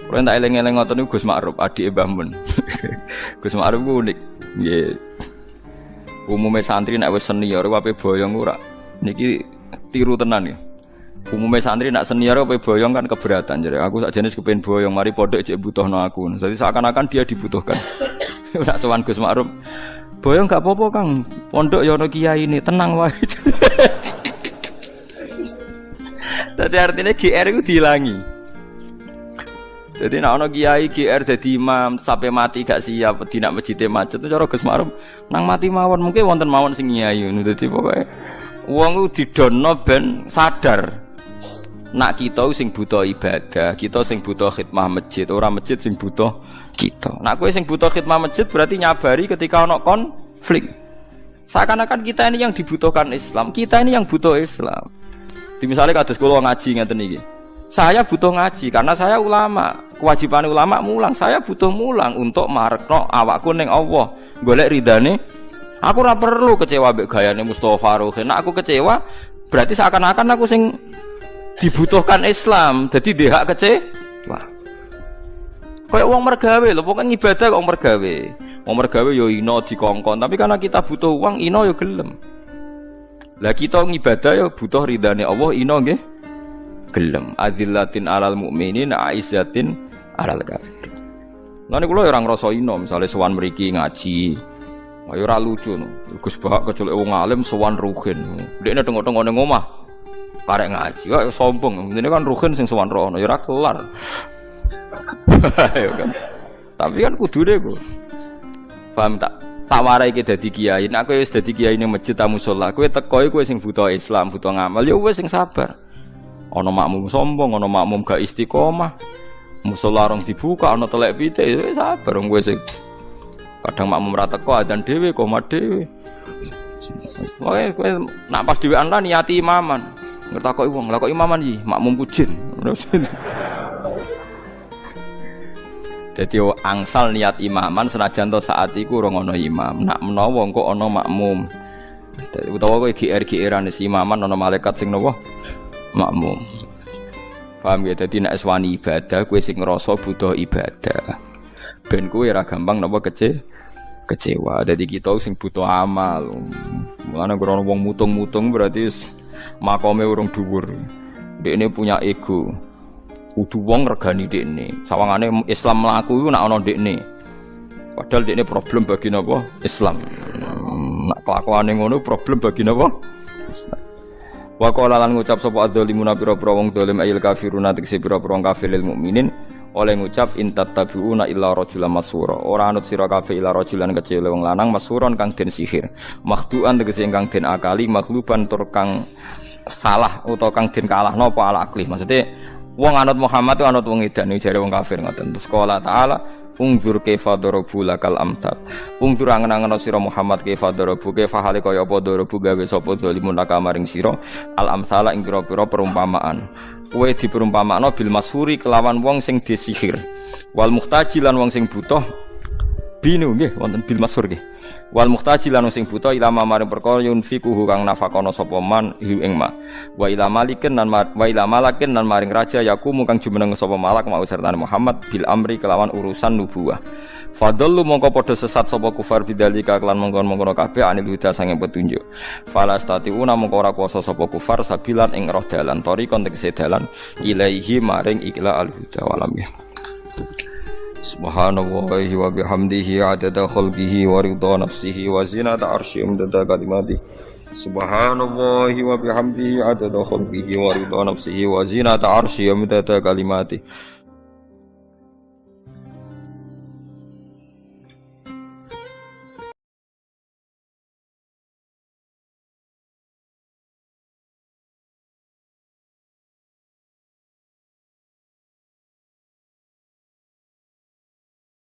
kalau tak eleng-eleng ngoten niku Gus Ma'ruf, adike Mbah Mun. Gus Ma'ruf ku unik. Nggih. Umume santri nek wis senior ape boyong ora. Niki tiru tenan ya. Umume santri nek senior ape boyong kan keberatan. Jadi aku sakjane kepengin boyong, mari pondok cek butuhno aku. Jadi seakan-akan dia dibutuhkan. Nek sowan Gus Ma'ruf, boyong gak apa-apa Kang. Pondok ya ono kiai ini, tenang wae. Dadi artine GR iku diilangi. Jadi nak ono kiai GR dadi imam sampai mati gak siap dina masjid macet itu cara Gus Ma'ruf nang mati mawon mungkin wonten mawon sing nyai ngono dadi pokoke wong ku didono ben sadar nak kita sing butuh ibadah, kita sing butuh khidmah masjid, ora masjid sing butuh kita. Nak kowe sing butuh khidmah masjid berarti nyabari ketika ono konflik. Seakan-akan kita ini yang dibutuhkan Islam, kita ini yang butuh Islam. Di misalnya kados kula ngaji ngeten iki. Saya butuh ngaji karena saya ulama. Kewajiban ulama mulang. Saya butuh mulang untuk marekno awakku ning Allah. Golek ridane. Aku ora perlu kecewa mbek gayane Mustofa Ruhin. Nek aku kecewa berarti seakan-akan aku sing dibutuhkan Islam. Jadi dia hak kecewa. Kayak wong mergawe lho, pokoke ibadah kok mergawe. Wong mergawe yo ino dikongkon, tapi karena kita butuh uang ino yo gelem. Lah kita ngibadah yo butuh ridane Allah ino nggih. Gelem azillatin alal mukminin aizzatin alal kafir. Lah niku lho ora ngrasa ino misale sowan mriki ngaji. Ayo ora lucu no. Gus Bahak kecelek wong alim sowan Ruhin. Dekne tengok-tengok ning omah karek ngaji. Kok sombong. Ngene kan Ruhin sing sowan rono ya ora kelar. Ayo kan. Tapi kan kudune kok. Paham tak? Tak warai ke dadi kiai. Nek kowe wis dadi kiai ning masjid ta musala, kowe teko kowe sing butuh Islam, butuh ngamal, ya wis sing sabar. Ana makmum sombong, ana makmum gak istiqomah. Musala rong dibuka, ana telek pitik, wis sabar wong kowe sing kadang makmum ra teko adzan dhewe, qomat dhewe. Kowe nak pas dhewean lan niati imaman. Ngertakoki wong, lha kok imaman iki? Makmum pujin. Jadi angsal niat imaman senajan to saat iku ora ana imam. Nak menawa engko ana makmum. Utawa kowe GR-GRan si imaman ana malaikat sing nopo? Makmum. Paham ya? Dadi nek wani ibadah kowe sing ngrasa butuh ibadah. Ben kowe ora gampang napa kecewa. Dadi kita sing butuh amal. Mulane ora wong mutung-mutung berarti makome urung dhuwur. Dekne punya ego. Kudu wong regani dekne. Sawangane Islam mlaku iku nek ana dekne. Padahal dekne problem bagi napa? Islam. Nek kelakuane ngono problem bagi napa? Islam. Wa qala lan ngucap sapa adzalimuna pira-pira wong zalim ayil kafiruna tekse pira-pira kafir lil mukminin oleh ngucap intattabiuna illa rajulan masura. Ora anut sira kabeh illa rajulan kecil wong lanang masuron kang den sihir. Makhduan tegese kang den akali, makhluban tur kang salah utawa kang den kalahno apa ala akli. Maksudnya wong anut Muhammad itu anut wong edan iki jare wong kafir ngoten. Terus qala ta'ala Ungzur kaifa darabu lakal amsal. Ungzur angen-angen sira Muhammad kaifa darabu kaifa hale kaya apa darabu gawe sapa zalimun laka maring sira al amsala ing pira-pira perumpamaan. Kowe diperumpamakno bil masuri kelawan wong sing disihir. Wal muhtaji lan wong sing butuh binu nggih wonten bil masur nggih. Wal muhtaji lan sing buta ilama maring perkara yunfiquhu kang nafakono sapa man ing ma wa ila malikin lan wa ila malakin lan maring raja yakumu kang jumeneng sapa malak mau sertane Muhammad bil amri kelawan urusan nubuwah fadallu mongko padha sesat sapa kufar bidzalika kelan mongkon-mongkon kabeh anil huda sange petunjuk falastatiuna mongko ora kuwasa sapa kufar sabilan ing roh dalan tariqon tegese dalan ilaihi maring ikla al huda walam ya. Subhanallahi wa bihamdihi adada khalqihi wa ridha nafsihi wa zinata arsyihi umdada kalimatihi. Subhanallahi wa bihamdihi adada khalqihi wa ridha nafsihi wa zinata arsyihi umdada kalimatihi.